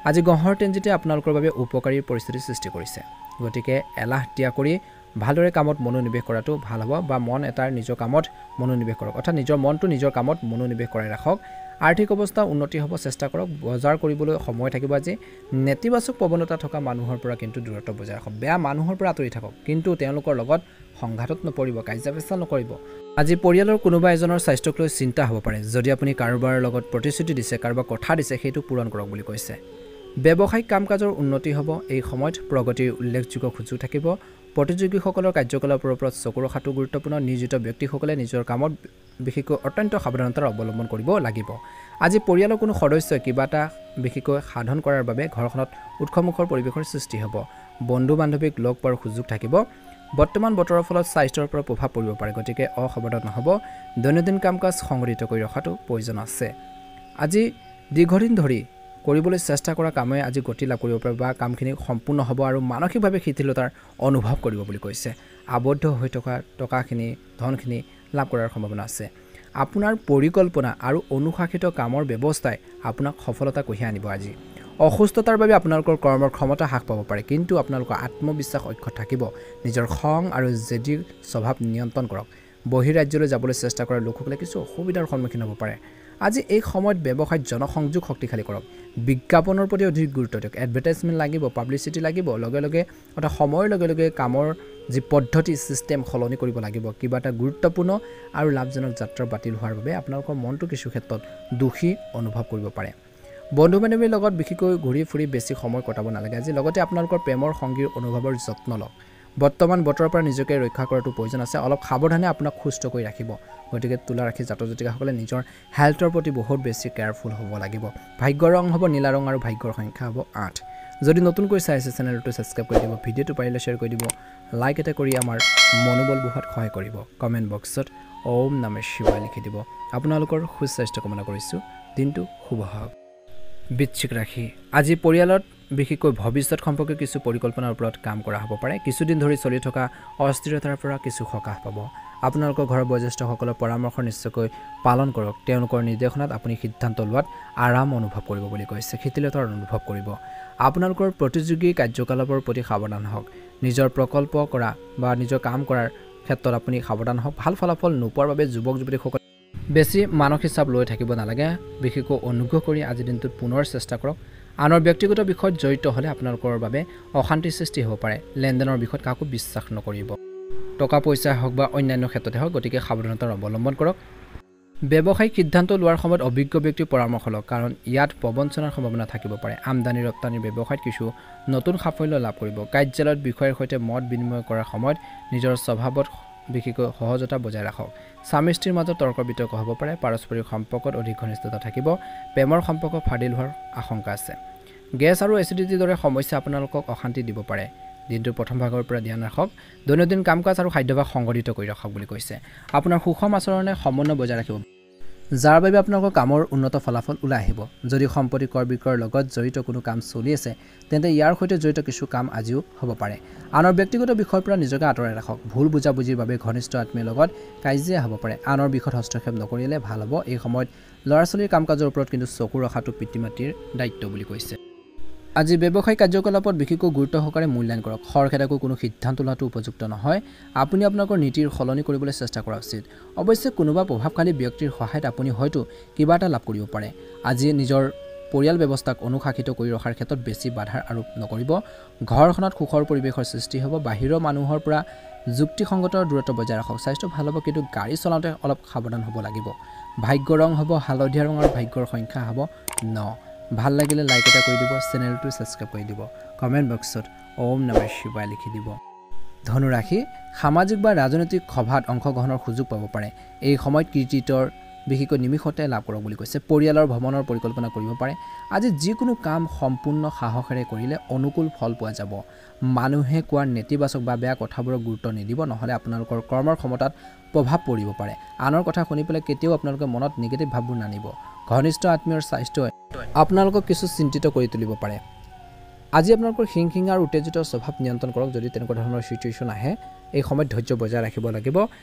আজি গহৰ টেনজিতে আপোনালোকৰ বাবে উপকাৰী পৰিস্থিতি সৃষ্টি কৰিছে গতিকে এলাহ ত্যাগ কৰি ভালদৰে কামত মনোনিৱেশ কৰাটো ভাল হ'ব বা মন এটাৰ নিজৰ কামত মনোনিৱেশ কৰক অৰ্থাৎ নিজৰ মনটো নিজৰ কামত মনোনিৱেশ কৰাই ৰাখক আৰ্থিক অৱস্থা উন্নতি হ'ব চেষ্টা কৰক বজাৰ কৰিবলৈ সময় থাকিব আজি নেতিবাচক প্ৰৱণতা থকা মানুহৰ পৰা কিন্তু দূৰত্ব বজাই ৰাখক বেয়া মানুহৰ পৰা আঁতৰি থাকক কিন্তু তেওঁলোকৰ লগত সংঘাতত নপৰিব কাজিয়া পেচাল নকৰিব আজি পৰিয়ালৰ কোনোবা এজনৰ স্বাস্থ্যক লৈ চিন্তা হ'ব পাৰে যদি আপুনি কাৰোবাৰ লগত প্ৰতিশ্ৰুতি দিছে কাৰোবাৰ কথা দিছে সেইটো পূৰণ কৰক বুলি কৈছে ব্যৱসায়িক কাম-কাজৰ উন্নতি হ'ব এই সময়ত প্ৰগতিৰ উল্লেখযোগ্য সুযোগ থাকিব প্ৰতিযোগীসকলৰ কাৰ্যকলাপৰ ওপৰত চকু ৰখাটো গুৰুত্বপূৰ্ণ নিয়োজিত ব্যক্তিসকলে নিজৰ কামত বিশেষকৈ অত্যন্ত সাৱধানতাৰ অৱলম্বন কৰিব লাগিব আজি পৰিয়ালৰ কোনো সদস্যই কিবা এটা বিশেষকৈ সাধন কৰাৰ বাবে ঘৰখনত উৎসমুখৰ পৰিৱেশৰ সৃষ্টি হ'ব বন্ধু বান্ধৱীক লগ পোৱাৰ সুযোগ থাকিব বৰ্তমান বতৰৰ ফলত স্বাস্থ্যৰ পৰা প্ৰভাৱ পৰিব পাৰে গতিকে অসাৱধান নহ'ব দৈনন্দিন কাম-কাজ সংগঠিত কৰি ৰখাটো প্ৰয়োজন আছে আজি দীৰ্ঘদিন ধৰি কৰিবলৈ চেষ্টা কৰা কামে আজি গতি লাভ কৰিব পাৰে বা কামখিনি সম্পূৰ্ণ হ'ব আৰু মানসিকভাৱে শিথিলতাৰ অনুভৱ কৰিব বুলি কৈছে আবদ্ধ হৈ থকা টকাখিনি ধনখিনি লাভ কৰাৰ সম্ভাৱনা আছে আপোনাৰ পৰিকল্পনা আৰু অনুশাসিত কামৰ ব্যৱস্থাই আপোনাক সফলতা কঢ়িয়াই আনিব আজি অসুস্থতাৰ বাবে আপোনালোকৰ কৰ্মৰ ক্ষমতা হ্ৰাস পাব পাৰে কিন্তু আপোনালোকৰ আত্মবিশ্বাস অক্ষত থাকিব নিজৰ খং আৰু জেদী স্বভাৱ নিয়ন্ত্ৰণ কৰক বহিৰাজ্যলৈ যাবলৈ চেষ্টা কৰা লোকসকলে কিছু অসুবিধাৰ সন্মুখীন হ'ব পাৰে আজি এই সময়ত ব্যৱসায়ত জনসংযোগ শক্তিশালী কৰক বিজ্ঞাপনৰ প্ৰতি অধিক গুৰুত্ব দিয়ক এডভাৰটাইজমেণ্ট লাগিব পাব্লিচিটি লাগিব লগে লগে অথবা সময়ৰ লগে লগে কামৰ যি পদ্ধতি সিস্টেম সলনি কৰিব লাগিব কিবা এটা গুৰুত্বপূৰ্ণ আৰু লাভজনক যাত্ৰা বাতিল হোৱাৰ বাবে আপোনালোকৰ মনটো কিছু ক্ষেত্ৰত দুখী অনুভৱ কৰিব পাৰে বন্ধু বান্ধৱীৰ লগত বিশেষকৈ ঘূৰি ফুৰি বেছি সময় কটাব নালাগে আজি লগতে আপোনালোকৰ প্ৰেমৰ সংগীৰ অনুভৱৰ যত্ন লওক বৰ্তমান বতৰৰ পৰা নিজকে ৰক্ষা কৰাটো প্ৰয়োজন আছে অলপ সাৱধানে আপোনাক সুস্থ কৰি ৰাখিব গতিকে তুলা ৰাখি জাতক জাতিকাসকলে নিজৰ হেল্থৰ প্ৰতি বহুত বেছি কেয়াৰফুল হ'ব লাগিব ভাগ্যৰ ৰং হ'ব নীলা ৰং আৰু ভাগ্যৰ সংখ্যা হ'ব 8 যদি নতুনকৈ চাই আছে চেনেলটো সাবস্ক্ৰাইব কৰি দিব ভিডিঅ'টো পাৰিলে শ্বেয়াৰ কৰি দিব লাইক এটা কৰি আমাৰ মনোবল বঢ়োৱাত সহায় কৰিব কমেন্ট বক্সত ওম নমঃ শিৱায় লিখি দিব আপোনালোকৰ সুস্বাস্থ্য কামনা কৰিছোঁ দিনটো শুভ হওক বৃশ্চিক ৰাশি আজি পৰিয়ালত বিশেষকৈ ভৱিষ্যত সম্পৰ্কে কিছু পৰিকল্পনাৰ ওপৰত কাম কৰা হ'ব পাৰে কিছুদিন ধৰি চলি থকা অস্থিৰতাৰ পৰা কিছু সকাহ পাব আপোনালোকৰ ঘৰৰ বয়োজ্যেষ্ঠসকলৰ পৰামৰ্শ নিশ্চয়কৈ পালন কৰক তেওঁলোকৰ নিৰ্দেশনাত আপুনি সিদ্ধান্ত লোৱাত আৰাম অনুভৱ কৰিব বুলি কৈছে শিথিলতাৰ অনুভৱ কৰিব আপোনালোকৰ প্ৰতিযোগী কাৰ্যকলাপৰ প্ৰতি সাৱধান হওক নিজৰ প্ৰকল্প কৰা বা নিজৰ কাম কৰাৰ ক্ষেত্ৰত আপুনি সাৱধান হওক ভাল ফলাফল নোপোৱাৰ বাবে যুৱক যুৱতীসকল বেছি মানসিক চাপ লৈ থাকিব নালাগে বিশেষকৈ অনুগ্ৰহ কৰি আজি দিনটোত পুনৰ চেষ্টা কৰক আনৰ ব্যক্তিগত বিষয়ত জড়িত হ'লে আপোনালোকৰ বাবে অশান্তিৰ সৃষ্টি হ'ব পাৰে লেনদেনৰ বিষয়ত কাকো বিশ্বাস নকৰিব টকা পইচা হওক বা অন্যান্য ক্ষেত্ৰতে হওক গতিকে সাৱধানতাৰ অৱলম্বন কৰক ব্যৱসায়িক সিদ্ধান্ত লোৱাৰ সময়ত অভিজ্ঞ ব্যক্তিৰ পৰামৰ্শ লওক কাৰণ ইয়াত প্ৰবঞ্চনাৰ সম্ভাৱনা থাকিব পাৰে আমদানি ৰপ্তানিৰ ব্যৱসায়ত কিছু নতুন সাফল্য লাভ কৰিব কাৰ্যালয়ত বিষয়ৰ সৈতে মত বিনিময় কৰাৰ সময়ত নিজৰ স্বভাৱত বিশেষকৈ সহজতা বজাই ৰাখক স্বামী স্ত্ৰীৰ মাজত তৰ্ক বিতৰ্ক হ'ব পাৰে পাৰস্পৰিক সম্পৰ্কত অধিক ঘনিষ্ঠতা থাকিব প্ৰেমৰ সম্পৰ্ক ফাদিল হোৱাৰ আশংকা আছে গেছ আৰু এচিডিটিৰ দৰে সমস্যা আপোনালোকক অশান্তি দিব পাৰে দিনটোৰ প্ৰথম ভাগৰ পৰা ধ্যান ৰাখক দৈনন্দিন কাম-কাজ আৰু খাদ্যাভ্যাস সংগঠিত কৰি ৰাখক বুলি কৈছে আপোনাৰ সুষম আচৰণে সমন্বয় বজাই ৰাখিব যাৰ বাবে আপোনালোকৰ কামৰ উন্নত ফলাফল ওলাই আহিব যদি সম্পত্তি ক্ৰয় বিক্ৰয়ৰ লগত জড়িত কোনো কাম চলি আছে তেন্তে ইয়াৰ সৈতে জড়িত কিছু কাম আজিও হ'ব পাৰে আনৰ ব্যক্তিগত বিষয়ৰ পৰা নিজকে আঁতৰাই ৰাখক ভুল বুজাবুজিৰ বাবে ঘনিষ্ঠ আত্মীয়ৰ লগত কাজিয়া হ'ব পাৰে আনৰ বিষয়ত হস্তক্ষেপ নকৰিলে ভাল হ'ব এই সময়ত ল'ৰা-ছোৱালীৰ কাম-কাজৰ ওপৰত কিন্তু চকু ৰখাটো পিতৃ-মাতৃৰ দায়িত্ব বুলি কৈছে আজি ব্যৱসায়িক কাৰ্যকলাপত বিশেষকৈ গুৰুত্ব সহকাৰে মূল্যায়ন কৰক খৰখেদাকৈ কোনো সিদ্ধান্ত লোৱাটো উপযুক্ত নহয় আপুনি আপোনালোকৰ নীতিৰ সলনি কৰিবলৈ চেষ্টা কৰা উচিত অৱশ্যে কোনোবা প্ৰভাৱশালী ব্যক্তিৰ সহায়ত আপুনি হয়তো কিবা এটা লাভ কৰিব পাৰে আজি নিজৰ পৰিয়াল ব্যৱস্থাক অনুশাসিত কৰি ৰখাৰ ক্ষেত্ৰত বেছি বাধাৰ আৰোপ নকৰিব ঘৰখনত সুখৰ পৰিৱেশৰ সৃষ্টি হ'ব বাহিৰৰ মানুহৰ পৰা যুক্তিসংগত দূৰত্ব বজাই ৰাখক স্বাস্থ্য ভাল হ'ব কিন্তু গাড়ী চলাওঁতে অলপ সাৱধান হ'ব লাগিব ভাগ্য ৰং হ'ব হালধীয়া ৰং আৰু ভাগ্যৰ সংখ্যা হ'ব 9 ভাল লাগিলে লাইক এটা কৰি দিব চেনেলটো সাবস্ক্ৰাইব কৰি দিব কমেন্ট বক্সত ওম নমঃ শিৱায় লিখি দিব ধনু ৰাশি সামাজিক বা ৰাজনৈতিক সভাত অংশগ্ৰহণৰ সুযোগ পাব পাৰে এই সময়ত কৃতিত্বৰ বিশেষকৈ নিমিষতে লাভ কৰক বুলি কৈছে পৰিয়ালৰ ভ্ৰমণৰ পৰিকল্পনা কৰিব পাৰে আজি যিকোনো কাম সম্পূৰ্ণ সাহসেৰে কৰিলে অনুকূল ফল পোৱা যাব মানুহে কোৱাৰ নেতিবাচক বা বেয়া কথাবোৰক গুৰুত্ব নিদিব নহলে আপোনালোকৰ কৰ্মৰ ক্ষমতাত প্ৰভাৱ পৰিব পাৰে আনৰ কথা শুনি পেলাই কেতিয়াও আপোনালোকে মনত নিগেটিভ ভাৱবোৰ নানিব ঘনিষ্ঠ আত্মীয়ৰ স্বাস্থ্যই আপোনালোকক কিছু চিন্তিত কৰি তুলিব পাৰে আজি আপোনালোকৰ হিংহিঙা আৰু উত্তেজিত স্বভাৱ নিয়ন্ত্ৰণ কৰক যদি তেনেকুৱা ধৰণৰ সিচুৱেশ্যন আহে এই সময়ত ধৈৰ্য বজাই ৰাখিব লাগিব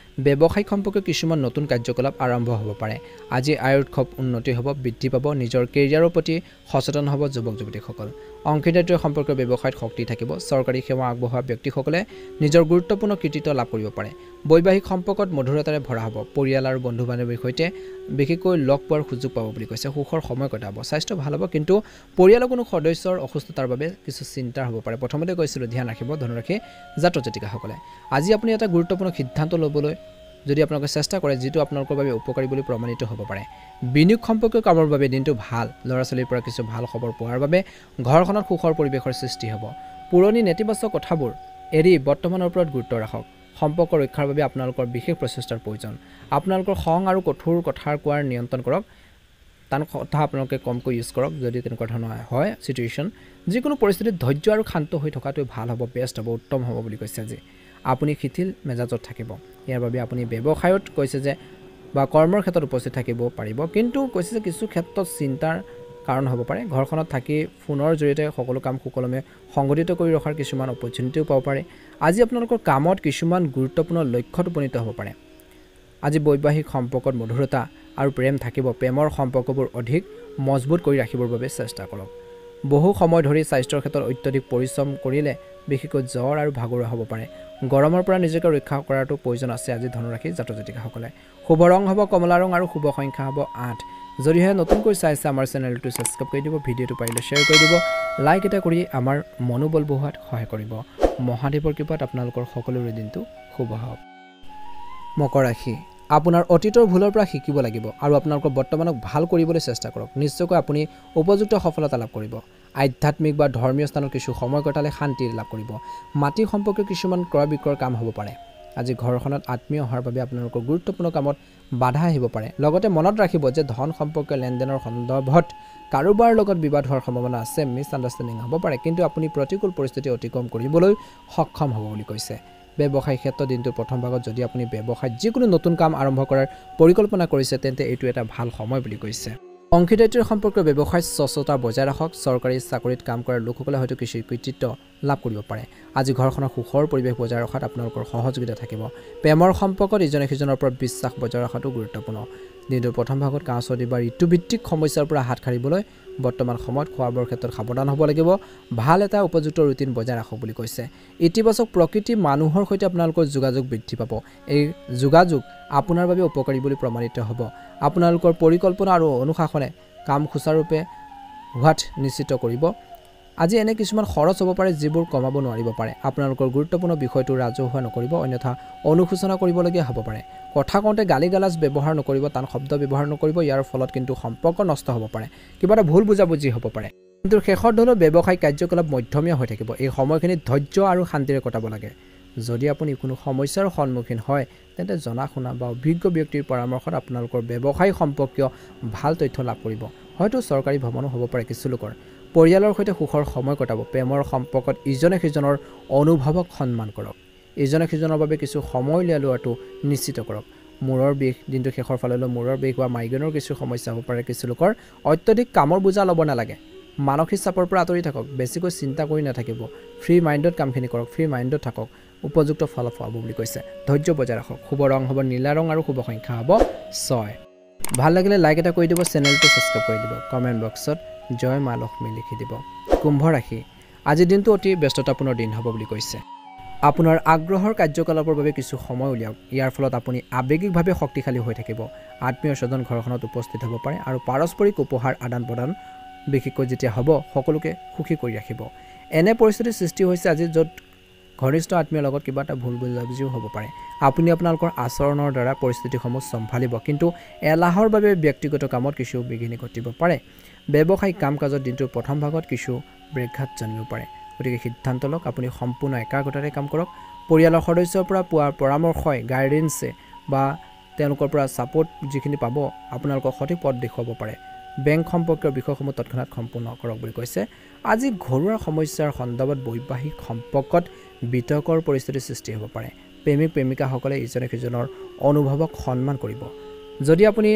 ব্যৱসায়িক সম্পৰ্কে কিছুমান নতুন কাৰ্যকলাপ আৰম্ভ হ'ব পাৰে আজি আয়ৰ উৎসৱ উন্নতি হ'ব বৃদ্ধি পাব নিজৰ কেৰিয়াৰৰ প্ৰতি সচেতন হ'ব যুৱক যুৱতীসকল অংশীদাৰীত্বৰ সম্পৰ্কীয় ব্যৱসায়ত শক্তি থাকিব চৰকাৰী সেৱা আগবঢ়োৱা ব্যক্তিসকলে নিজৰ গুৰুত্বপূৰ্ণ কৃতিত্ব লাভ কৰিব পাৰে বৈবাহিক সম্পৰ্কত মধুৰতাৰে ভৰা হ'ব পৰিয়াল আৰু বন্ধু বান্ধৱীৰ সৈতে বিশেষকৈ লগ পোৱাৰ সুযোগ পাব বুলি কৈছে সুখৰ সময় কটাব স্বাস্থ্য ভাল হ'ব কিন্তু পৰিয়ালৰ কোনো সদস্যৰ অসুস্থতাৰ বাবে কিছু চিন্তা হ'ব পাৰে প্ৰথমতে কৈছিলোঁ ধ্যান ৰাখিব ধনুৰাশি জাতক জাতিকাসকলে আজি আপুনি এটা গুৰুত্বপূৰ্ণ সিদ্ধান্ত ল'বলৈ যদি আপোনালোকে চেষ্টা কৰে যিটো আপোনালোকৰ বাবে উপকাৰী বুলি প্ৰমাণিত হ'ব পাৰে বিনিয়োগ সম্পৰ্কীয় কামৰ বাবে দিনটো ভাল ল'ৰা ছোৱালীৰ পৰা কিছু ভাল খবৰ পোৱাৰ বাবে ঘৰখনত সুখৰ পৰিৱেশৰ সৃষ্টি হ'ব পুৰণি নেতিবাচক কথাবোৰ এৰি বৰ্তমানৰ ওপৰত গুৰুত্ব ৰাখক সম্পৰ্ক ৰক্ষাৰ বাবে আপোনালোকৰ বিশেষ প্ৰচেষ্টাৰ প্ৰয়োজন আপোনালোকৰ খং আৰু কঠোৰ কথাৰ কোৱাৰ নিয়ন্ত্ৰণ কৰক টান কথা আপোনালোকে কমকৈ ইউজ কৰক যদি তেনেকুৱা ধৰণৰ হয় চিটুৱেশ্যন যিকোনো পৰিস্থিতিত ধৈৰ্য আৰু শান্ত হৈ থকাটোৱে ভাল হ'ব বেষ্ট হ'ব উত্তম হ'ব বুলি কৈছে আজি আপুনি শিথিল মেজাজত থাকিব ইয়াৰ বাবে আপুনি ব্যৱসায়ত কৈছে যে বা কৰ্মৰ ক্ষেত্ৰত উপস্থিত থাকিব পাৰিব কিন্তু কৈছে যে কিছু ক্ষেত্ৰত চিন্তাৰ কাৰণ হ'ব পাৰে ঘৰখনত থাকি ফোনৰ জৰিয়তে সকলো কাম সুকলমে সংগঠিত কৰি ৰখাৰ কিছুমান অপৰচুনিটিও পাব পাৰে আজি আপোনালোকৰ কামত কিছুমান গুৰুত্বপূৰ্ণ লক্ষ্যত উপনীত হ'ব পাৰে আজি বৈবাহিক সম্পৰ্কত মধুৰতা আৰু প্ৰেম থাকিব প্ৰেমৰ সম্পৰ্কবোৰ অধিক মজবুত কৰি ৰাখিবৰ বাবে চেষ্টা কৰক বহু সময় ধৰি স্বাস্থ্যৰ ক্ষেত্ৰত অত্যধিক পৰিশ্ৰম কৰিলে বিশেষকৈ জ্বৰ আৰু ভাগৰুৱা হ'ব পাৰে গৰমৰ পৰা নিজকে ৰক্ষা কৰাটো প্ৰয়োজন আছে আজি ধনুৰাশি জাতক জাতিকাসকলে শুভ ৰং হ'ব কমলা ৰং আৰু শুভ সংখ্যা হ'ব 8 যদিহে নতুনকৈ চাইছে আমাৰ চেনেলটো ছাবস্ক্ৰাইব কৰি দিব ভিডিঅ'টো পাৰিলে শ্বেয়াৰ কৰি দিব লাইক এটা কৰি আমাৰ মনোবল বঢ়োৱাত সহায় কৰিব মহাদেৱৰ কৃপাত আপোনালোকৰ সকলোৰে দিনটো শুভ হওক মকৰ ৰাশি আপোনাৰ অতীতৰ ভুলৰ পৰা শিকিব লাগিব আৰু আপোনালোকৰ বৰ্তমানক ভাল কৰিবলৈ চেষ্টা কৰক নিশ্চয়কৈ আপুনি উপযুক্ত সফলতা লাভ কৰিব আধ্যাত্মিক বা ধৰ্মীয় স্থানত কিছু সময় কটালে শান্তি লাভ কৰিব মাটি সম্পৰ্কীয় কিছুমান ক্ৰয় বিক্ৰয়ৰ কাম হ'ব পাৰে আজি ঘৰখনত আত্মীয় হোৱাৰ বাবে আপোনালোকৰ গুৰুত্বপূৰ্ণ কামত বাধা আহিব পাৰে লগতে মনত ৰাখিব যে ধন সম্পৰ্কীয় লেনদেনৰ সন্দৰ্ভত কাৰোবাৰ লগত বিবাদ হোৱাৰ সম্ভাৱনা আছে মিছ আণ্ডাৰষ্টেণ্ডিং হ'ব পাৰে কিন্তু আপুনি প্ৰতিকূল পৰিস্থিতি অতিক্ৰম কৰিবলৈ সক্ষম হ'ব বুলি কৈছে ব্যৱসায়িক ক্ষেত্ৰত দিনটোৰ প্ৰথম ভাগত যদি আপুনি ব্যৱসায়ত যিকোনো নতুন কাম আৰম্ভ কৰাৰ পৰিকল্পনা কৰিছে তেন্তে এইটো এটা ভাল সময় বুলি কৈছে অংশীদাৰীত্বৰ সম্পৰ্কীয় ব্যৱসায়ত স্বচ্ছতা বজাই ৰাখক চৰকাৰী চাকৰিত কাম কৰা লোকসকলে হয়তো কিছু কৃতিত্ব লাভ কৰিব পাৰে আজি ঘৰখনৰ সুখৰ পৰিৱেশ বজাই ৰখাত আপোনালোকৰ সহযোগিতা থাকিব প্ৰেমৰ সম্পৰ্কত ইজনে সিজনৰ ওপৰত বিশ্বাস বজাই ৰখাটো গুৰুত্বপূৰ্ণ দিনটোৰ প্ৰথম ভাগত কাহ চৰ্দি বা ঋতুভিত্তিক সমস্যাৰ পৰা হাত সাৰিবলৈ বৰ্তমান সময়ত খোৱা বোৱাৰ ক্ষেত্ৰত সাৱধান হ'ব লাগিব ভাল এটা উপযুক্ত ৰুটিন বজাই ৰাখক বুলি কৈছে ইতিবাচক প্ৰকৃতি মানুহৰ সৈতে আপোনালোকৰ যোগাযোগ বৃদ্ধি পাব এই যোগাযোগ আপোনাৰ বাবে উপকাৰী বুলি প্ৰমাণিত হ'ব আপোনালোকৰ পৰিকল্পনা আৰু অনুশাসনে কাম সুচাৰুৰূপে হোৱাত নিশ্চিত কৰিব আজি এনে কিছুমান খৰচ হ'ব পাৰে যিবোৰ কমাব নোৱাৰিব পাৰে আপোনালোকৰ গুৰুত্বপূৰ্ণ বিষয়টো ৰাজহুৱা নকৰিব অন্যথা অনুশোচনা কৰিবলগীয়া হ'ব পাৰে কথা কওঁতে গালি গালাজ ব্যৱহাৰ নকৰিব টান শব্দ ব্যৱহাৰ নকৰিব ইয়াৰ ফলত কিন্তু সম্পৰ্ক নষ্ট হ'ব পাৰে কিবা এটা ভুল বুজাবুজি হ'ব পাৰে কিন্তু শেষৰ ধৰণৰ ব্যৱসায়িক কাৰ্যকলাপ মধ্যমীয়া হৈ থাকিব এই সময়খিনিত ধৈৰ্য আৰু শান্তিৰে কটাব লাগে যদি আপুনি কোনো সমস্যাৰ সন্মুখীন হয় তেন্তে জনা শুনা বা অভিজ্ঞ ব্যক্তিৰ পৰামৰ্শত আপোনালোকৰ ব্যৱসায় সম্পৰ্কীয় ভাল তথ্য লাভ কৰিব হয়তো চৰকাৰী ভ্ৰমণো হ'ব পাৰে কিছু লোকৰ পৰিয়ালৰ সৈতে সুখৰ সময় কটাব প্ৰেমৰ সম্পৰ্কত ইজনে সিজনৰ অনুভৱক সন্মান কৰক ইজনে সিজনৰ বাবে কিছু সময় উলিয়াই লোৱাটো নিশ্চিত কৰক মূৰৰ বিষ দিনটো শেষৰ ফালেলৈ মূৰৰ বিষ বা মাইগ্ৰেনৰ কিছু সমস্যা হ'ব পাৰে কিছু লোকৰ অত্যধিক কামৰ বোজা ল'ব নালাগে মানসিক চাপৰ পৰা আঁতৰি থাকক বেছিকৈ চিন্তা কৰি নাথাকিব ফ্ৰী মাইণ্ডত কামখিনি কৰক ফ্ৰী মাইণ্ডত থাকক উপযুক্ত ফল পাব বুলি কৈছে ধৈৰ্য বজাই ৰাখক শুভ ৰং হ'ব নীলা ৰং আৰু শুভ সংখ্যা হ'ব 6 ভাল লাগিলে লাইক এটা কৰি দিব চেনেলটো ছাবস্ক্ৰাইব কৰি দিব কমেণ্ট বক্সত জয় মা লক্ষ্মী লিখি দিব কুম্ভ ৰাশি আজিৰ দিনটো অতি ব্যস্ততাপূৰ্ণ দিন হ'ব বুলি কৈছে আপোনাৰ আগ্ৰহৰ কাৰ্যকলাপৰ বাবে কিছু সময় উলিয়াওক ইয়াৰ ফলত আপুনি আৱেগিকভাৱে শক্তিশালী হৈ থাকিব আত্মীয় স্বজন ঘৰখনত উপস্থিত হ'ব পাৰে আৰু পাৰস্পৰিক উপহাৰ আদান প্ৰদান বিশেষকৈ যেতিয়া হ'ব সকলোকে সুখী কৰি ৰাখিব এনে পৰিস্থিতিৰ সৃষ্টি হৈছে আজি য'ত ঘনিষ্ঠ আত্মীয়ৰ লগত কিবা এটা ভুল বুজাবুজিও হ'ব পাৰে আপুনি আপোনালোকৰ আচৰণৰ দ্বাৰা পৰিস্থিতিসমূহ চম্ভালিব কিন্তু এলাহৰ বাবে ব্যক্তিগত কামত কিছু বিঘিনি ঘটিব পাৰে ব্যৱসায়িক কাম কাজত দিনটোৰ প্ৰথম ভাগত কিছু ব্যাঘাত জন্মিব পাৰে গতিকে সিদ্ধান্ত লওক আপুনি সম্পূৰ্ণ একাগ্ৰতাৰে কাম কৰক পৰিয়ালৰ সদস্যৰ পৰা পোৱা পৰামৰ্শই গাইডেন্সে বা তেওঁলোকৰ পৰা ছাপোৰ্ট যিখিনি পাব আপোনালোকক সঠিক পথ দেখুৱাব পাৰে বেংক সম্পৰ্কীয় বিষয়সমূহ তৎক্ষণাত সম্পূৰ্ণ কৰক বুলি কৈছে আজি ঘৰুৱা সমস্যাৰ সন্দৰ্ভত বৈবাহিক সম্পৰ্কত বিতৰ্কৰ পৰিস্থিতিৰ সৃষ্টি হ'ব পাৰে প্ৰেমিক প্ৰেমিকাসকলে ইজনে সিজনৰ অনুভৱক সন্মান কৰিব যদি আপুনি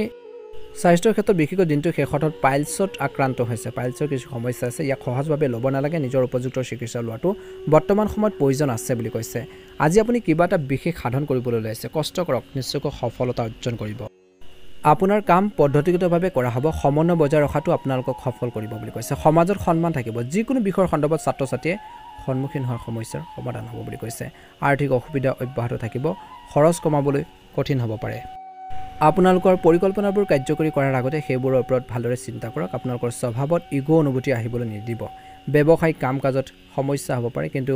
স্বাস্থ্যৰ ক্ষেত্ৰত বিশেষকৈ দিনটো শেষত পাইলছত আক্ৰান্ত হৈছে পাইলছৰ কিছু সমস্যা আছে ইয়াক সহজভাৱে ল'ব নালাগে নিজৰ উপযুক্ত চিকিৎসা লোৱাটো বৰ্তমান সময়ত প্ৰয়োজন আছে বুলি কৈছে আজি আপুনি কিবা এটা বিশেষ সাধন কৰিবলৈ লৈছে কষ্ট কৰক নিশ্চয়কৈ সফলতা অৰ্জন কৰিব আপোনাৰ কাম পদ্ধতিগতভাৱে কৰা হ'ব সমন্বয় বজাই ৰখাটো আপোনালোকক সফল কৰিব বুলি কৈছে সমাজত সন্মান থাকিব যিকোনো বিষয়ৰ সন্দৰ্ভত ছাত্ৰ-ছাত্ৰীয়ে সন্মুখীন হোৱাৰ সমস্যাৰ সমাধান হ'ব বুলি কৈছে আৰ্থিক অসুবিধা অব্যাহত থাকিব খৰচ কমাবলৈ কঠিন হ'ব পাৰে আপোনালোকৰ পৰিকল্পনাবোৰ কাৰ্যকৰী কৰাৰ আগতে সেইবোৰৰ ওপৰত ভালদৰে চিন্তা কৰক আপোনালোকৰ স্বভাৱত ইগো অনুভূতি আহিবলৈ নিদিব ব্যৱসায়িক কাম-কাজত সমস্যা হ'ব পাৰে কিন্তু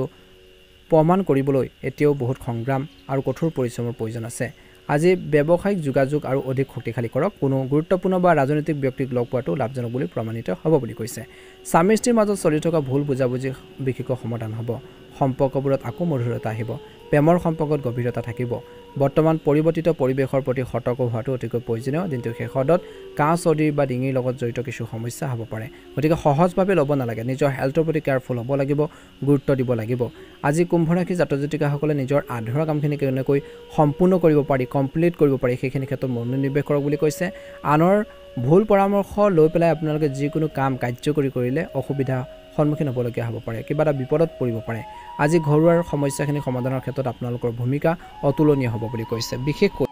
প্ৰমাণ কৰিবলৈ এতিয়াও বহুত সংগ্ৰাম আৰু কঠোৰ পৰিশ্ৰমৰ প্ৰয়োজন আছে আজি ব্যৱসায়িক যোগাযোগ আৰু অধিক শক্তিশালী কৰক কোনো গুৰুত্বপূৰ্ণ বা ৰাজনৈতিক ব্যক্তিক লগ পোৱাটো লাভজনক বুলি প্ৰমাণিত হ'ব বুলি কৈছে স্বামী স্ত্ৰীৰ মাজত চলি থকা ভুল বুজাবুজি বিশেষকৈ সমাধান হ'ব সম্পৰ্কবোৰত আকৌ মধুৰতা আহিব প্ৰেমৰ সম্পৰ্কত গভীৰতা থাকিব বৰ্তমান পৰিৱৰ্তিত পৰিৱেশৰ প্ৰতি সতৰ্ক হোৱাটো অতিকৈ প্ৰয়োজনীয় দিনটোৰ শেষত কাহ চৰ্দি বা ডিঙিৰ লগত জড়িত কিছু সমস্যা হ'ব পাৰে গতিকে সহজভাৱে ল'ব নালাগে নিজৰ হেল্থৰ প্ৰতি কেয়াৰফুল হ'ব লাগিব গুৰুত্ব দিব লাগিব আজি কুম্ভ ৰাশি জাতক-জাতিকাসকলে নিজৰ আধৰুৱা কামখিনি কেনেকৈ সম্পূৰ্ণ কৰিব পাৰি কমপ্লিট কৰিব পাৰি সেইখিনি ক্ষেত্ৰত মনোনিৱেশ কৰক বুলি কৈছে আনৰ ভুল পৰামৰ্শ লৈ পেলাই আপোনালোকে যিকোনো কাম কাৰ্যকৰী কৰিলে অসুবিধা সন্মুখীন হ'বলগীয়া হ'ব পাৰে কিবা এটা বিপদত পৰিব পাৰে আজি ঘৰুৱাৰ সমস্যাখিনি সমাধানৰ ক্ষেত্ৰত আপোনালোকৰ ভূমিকা অতুলনীয় হ'ব বুলি কৈছে বিশেষকৈ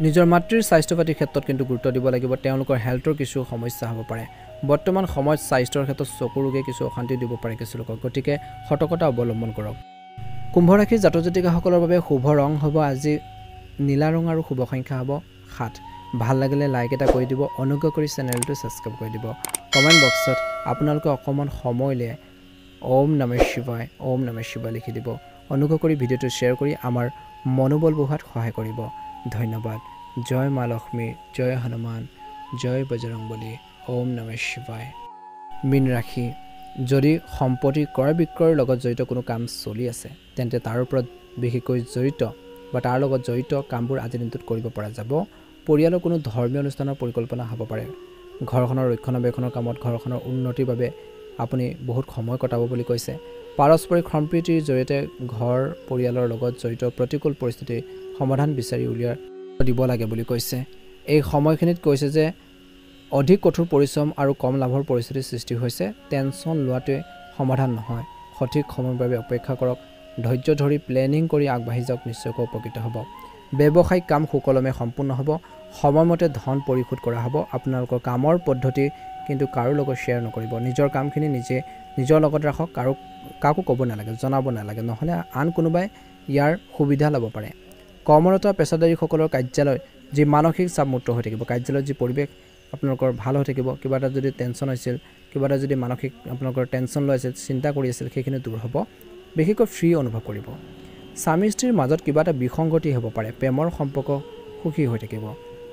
নিজৰ মাতৃৰ স্বাস্থ্য পাতিৰ ক্ষেত্ৰত কিন্তু গুৰুত্ব দিব লাগিব তেওঁলোকৰ হেল্থৰ কিছু সমস্যা হ'ব পাৰে বৰ্তমান সময়ত স্বাস্থ্যৰ ক্ষেত্ৰত চকু ৰোগে কিছু অশান্তি দিব পাৰে কিছু লোকক গতিকে সতৰ্কতা অৱলম্বন কৰক কুম্ভ ৰাশিৰ জাতক-জাতিকাসকলৰ বাবে শুভ ৰং হ'ব আজি নীলা ৰং আৰু শুভ সংখ্যা হ'ব 7 ভাল লাগিলে লাইক এটা কৰি দিব অনুগ্ৰহ কৰি চেনেলটো সাবস্ক্ৰাইব কৰি দিব কমেন্ট বক্সত আপোনালোকে অকমান সময় লৈ ওম নমঃ শিৱায় লিখি দিব অনুগ্ৰহ কৰি ভিডিঅ'টো শ্বেয়াৰ কৰি আমাৰ মনোবল বঢ়োৱাত সহায় কৰিব ধন্যবাদ জয় মা লক্ষ্মী জয় হনুমান জয় বজৰংবলী ওম নমঃ শিৱায় মীন ৰাশি যদি সম্পত্তি ক্ৰয় বিক্ৰয়ৰ লগত জড়িত কোনো কাম চলি আছে তেন্তে তাৰ ওপৰত বিশেষকৈ জড়িত বা তাৰ লগত জড়িত কামবোৰ আজি দিনটোত কৰিব পৰা যাব পৰিয়ালৰ কোনো ধৰ্মীয় অনুষ্ঠানৰ পৰিকল্পনা হ'ব পাৰে ঘৰখনৰ ৰক্ষণাবেক্ষণৰ কামত ঘৰখনৰ উন্নতিৰ বাবে আপুনি বহুত সময় কটাব বুলি কৈছে পাৰস্পৰিক সম্প্ৰীতিৰ জৰিয়তে ঘৰ পৰিয়ালৰ লগত জড়িত প্ৰতিকূল পৰিস্থিতি সমাধান বিচাৰি উলিয়াই দিব লাগে বুলি কৈছে এই সময়খিনিত কৈছে যে অধিক কঠোৰ পৰিশ্ৰম আৰু কম লাভৰ পৰিস্থিতিৰ সৃষ্টি হৈছে টেনচন লোৱাটোৱে সমাধান নহয় সঠিক সময়ৰ বাবে অপেক্ষা কৰক ধৈৰ্য ধৰি প্লেনিং কৰি আগবাঢ়ি যাওক নিশ্চয়কৈ উপকৃত হ'ব ব্যৱসায়িক কাম সুকলমে সম্পূৰ্ণ হ'ব সময়মতে ধন পৰিশোধ কৰা হ'ব আপোনালোকৰ কামৰ পদ্ধতি কিন্তু কাৰো লগত শ্বেয়াৰ নকৰিব নিজৰ কামখিনি নিজৰ লগত ৰাখক কাকো ক'ব নালাগে জনাব নালাগে নহলে আন কোনোবাই ইয়াৰ সুবিধা ল'ব পাৰে কৰ্মৰত পেছাদাৰীসকলৰ কাৰ্যালয় যি মানসিক চাপমুক্ত হৈ থাকিব কাৰ্যালয়ত যি পৰিৱেশ আপোনালোকৰ ভাল হৈ থাকিব কিবা এটা যদি টেনচন হৈছিল কিবা এটা যদি মানসিক আপোনালোকৰ টেনচন লৈ আছিল চিন্তা কৰি আছিল সেইখিনি দূৰ হ'ব বিশেষকৈ ফ্ৰী অনুভৱ কৰিব স্বামী স্ত্ৰীৰ মাজত কিবা এটা বিসংগতি হ'ব পাৰে প্ৰেমৰ সম্পৰ্ক সুখী হৈ থাকিব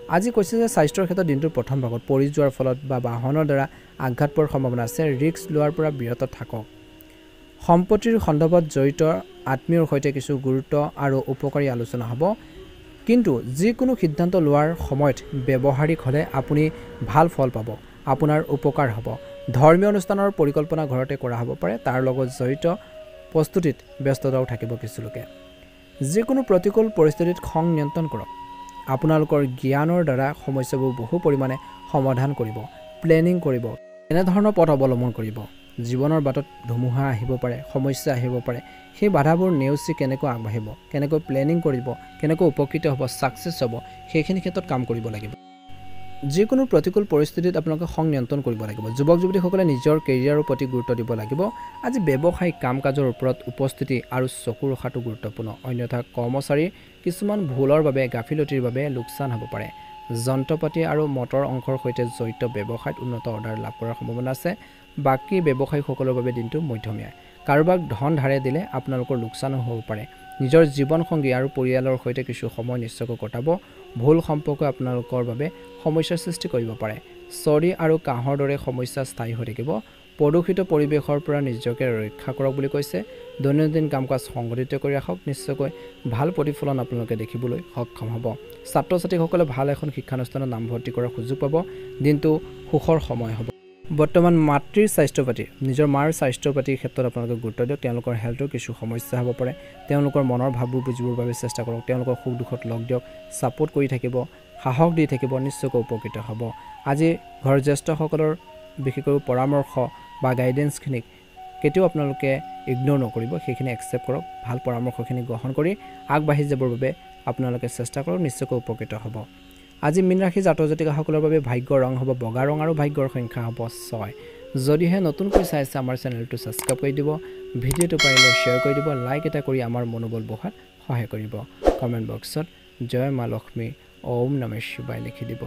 আজি কৈছে যে স্বাস্থ্যৰ ক্ষেত্ৰত দিনটোৰ প্ৰথম ভাগত পৰি যোৱাৰ ফলত বা বাহনৰ দ্বাৰা আঘাত পোৱাৰ সম্ভাৱনা আছে ৰিস্ক লোৱাৰ পৰা বিৰত থাকক সম্পত্তিৰ সন্দৰ্ভত জড়িত আত্মীয়ৰ সৈতে কিছু গুৰুত্ব আৰু উপকাৰী আলোচনা হ'ব কিন্তু যিকোনো সিদ্ধান্ত লোৱাৰ সময়ত ব্যৱহাৰিক হ'লে আপুনি ভাল ফল পাব আপোনাৰ উপকাৰ হ'ব ধৰ্মীয় অনুষ্ঠানৰ পৰিকল্পনা ঘৰতে কৰা হ'ব পাৰে তাৰ লগত জড়িত প্ৰস্তুতিত ব্যস্ততাও থাকিব কিছু লোকে যিকোনো প্ৰতিকূল পৰিস্থিতিত খং নিয়ন্ত্ৰণ কৰক আপোনালোকৰ জ্ঞানৰ দ্বাৰা সমস্যাবোৰ বহু পৰিমাণে সমাধান কৰিব প্লেনিং কৰিব এনে ধৰণৰ পথ অৱলম্বন কৰিব জীৱনৰ বাটত ধুমুহা আহিব পাৰে সমস্যা আহিব পাৰে সেই বাধাবোৰ নেওচি কেনেকৈ আগবাঢ়িব কেনেকৈ প্লেনিং কৰিব কেনেকৈ উপকৃত হ'ব সাকসেছ হ'ব সেইখিনি ক্ষেত্ৰত কাম কৰিব লাগিব যিকোনো প্ৰতিকূল পৰিস্থিতিত আপোনালোকে খং নিয়ন্ত্ৰণ কৰিব লাগিব যুৱক যুৱতীসকলে নিজৰ কেৰিয়াৰৰ প্ৰতি গুৰুত্ব দিব লাগিব আজি ব্যৱসায়িক কাম-কাজৰ ওপৰত উপস্থিতি আৰু চকু ৰখাটো গুৰুত্বপূৰ্ণ অন্যথা কৰ্মচাৰীৰ কিছুমান ভুলৰ বাবে গাফিলতিৰ বাবে লোকচান হ'ব পাৰে যন্ত্ৰপাতি আৰু মটৰ অংশৰ সৈতে জড়িত ব্যৱসায়ত উন্নত অৰ্ডাৰ লাভ কৰাৰ সম্ভাৱনা আছে বাকী ব্যৱসায়ীসকলৰ বাবে দিনটো মধ্যমীয়া কাৰোবাক ধন ধাৰে দিলে আপোনালোকৰ লোকচান হ'ব পাৰে নিজৰ জীৱনসংগী আৰু পৰিয়ালৰ সৈতে কিছু সময় নিশ্চয়কৈ কটাব ভুল সম্পৰ্ক আপোনালোকৰ বাবে সমস্যাৰ সৃষ্টি কৰিব পাৰে চৰ্দি আৰু কাহৰ দৰে সমস্যা স্থায়ী হৈ থাকিব প্ৰদূষিত পৰিৱেশৰ পৰা নিজকে ৰক্ষা কৰক বুলি কৈছে দৈনন্দিন কাম কাজ সংগঠিত কৰি ৰাখক নিশ্চয়কৈ ভাল প্ৰতিফলন আপোনালোকে দেখিবলৈ সক্ষম হ'ব ছাত্ৰ ছাত্ৰীসকলে ভাল এখন শিক্ষানুষ্ঠানত নামভৰ্তি কৰাৰ সুযোগ পাব দিনটো সুখৰ সময় হ'ব বৰ্তমান মাতৃৰ স্বাস্থ্য পাতি নিজৰ মাৰ স্বাস্থ্য পাতিৰ ক্ষেত্ৰত আপোনালোকে গুৰুত্ব দিয়ক তেওঁলোকৰ হেল্থৰ কিছু সমস্যা হ'ব পাৰে তেওঁলোকৰ মনৰ ভাৱবোৰ বুজিবৰ বাবে চেষ্টা কৰক তেওঁলোকৰ সুখ দুখত লগ দিয়ক ছাপোৰ্ট কৰি থাকিব সাহস দি থাকিব নিশ্চয়কৈ উপকৃত হ'ব আজি ঘৰ জ্যেষ্ঠসকলৰ বিশেষকৈ পৰামৰ্শ বা গাইডেন্সখিনিক কেতিয়াও আপোনালোকে ইগনোৰ নকৰিব সেইখিনি একচেপ্ট কৰক ভাল পৰামৰ্শখিনি গ্ৰহণ কৰি আগবাঢ়ি যাবৰ বাবে আপোনালোকে চেষ্টা কৰক নিশ্চয়কৈ উপকৃত হ'ব আজি মীন ৰাশি জাতক জাতিকাসকলৰ বাবে ভাগ্যৰ ৰং হ'ব বগা ৰং আৰু ভাগ্যৰ সংখ্যা হ'ব 6 যদিহে নতুনকৈ চাইছে আমাৰ চেনেলটো ছাবস্ক্ৰাইব কৰি দিব ভিডিঅ'টো পাৰিলে শ্বেয়াৰ কৰি দিব লাইক এটা কৰি আমাৰ মনোবল বঢ়াত সহায় কৰিব কমেণ্ট বক্সত জয় মা লক্ষ্মী ওম নমঃ শিৱায় লিখি দিব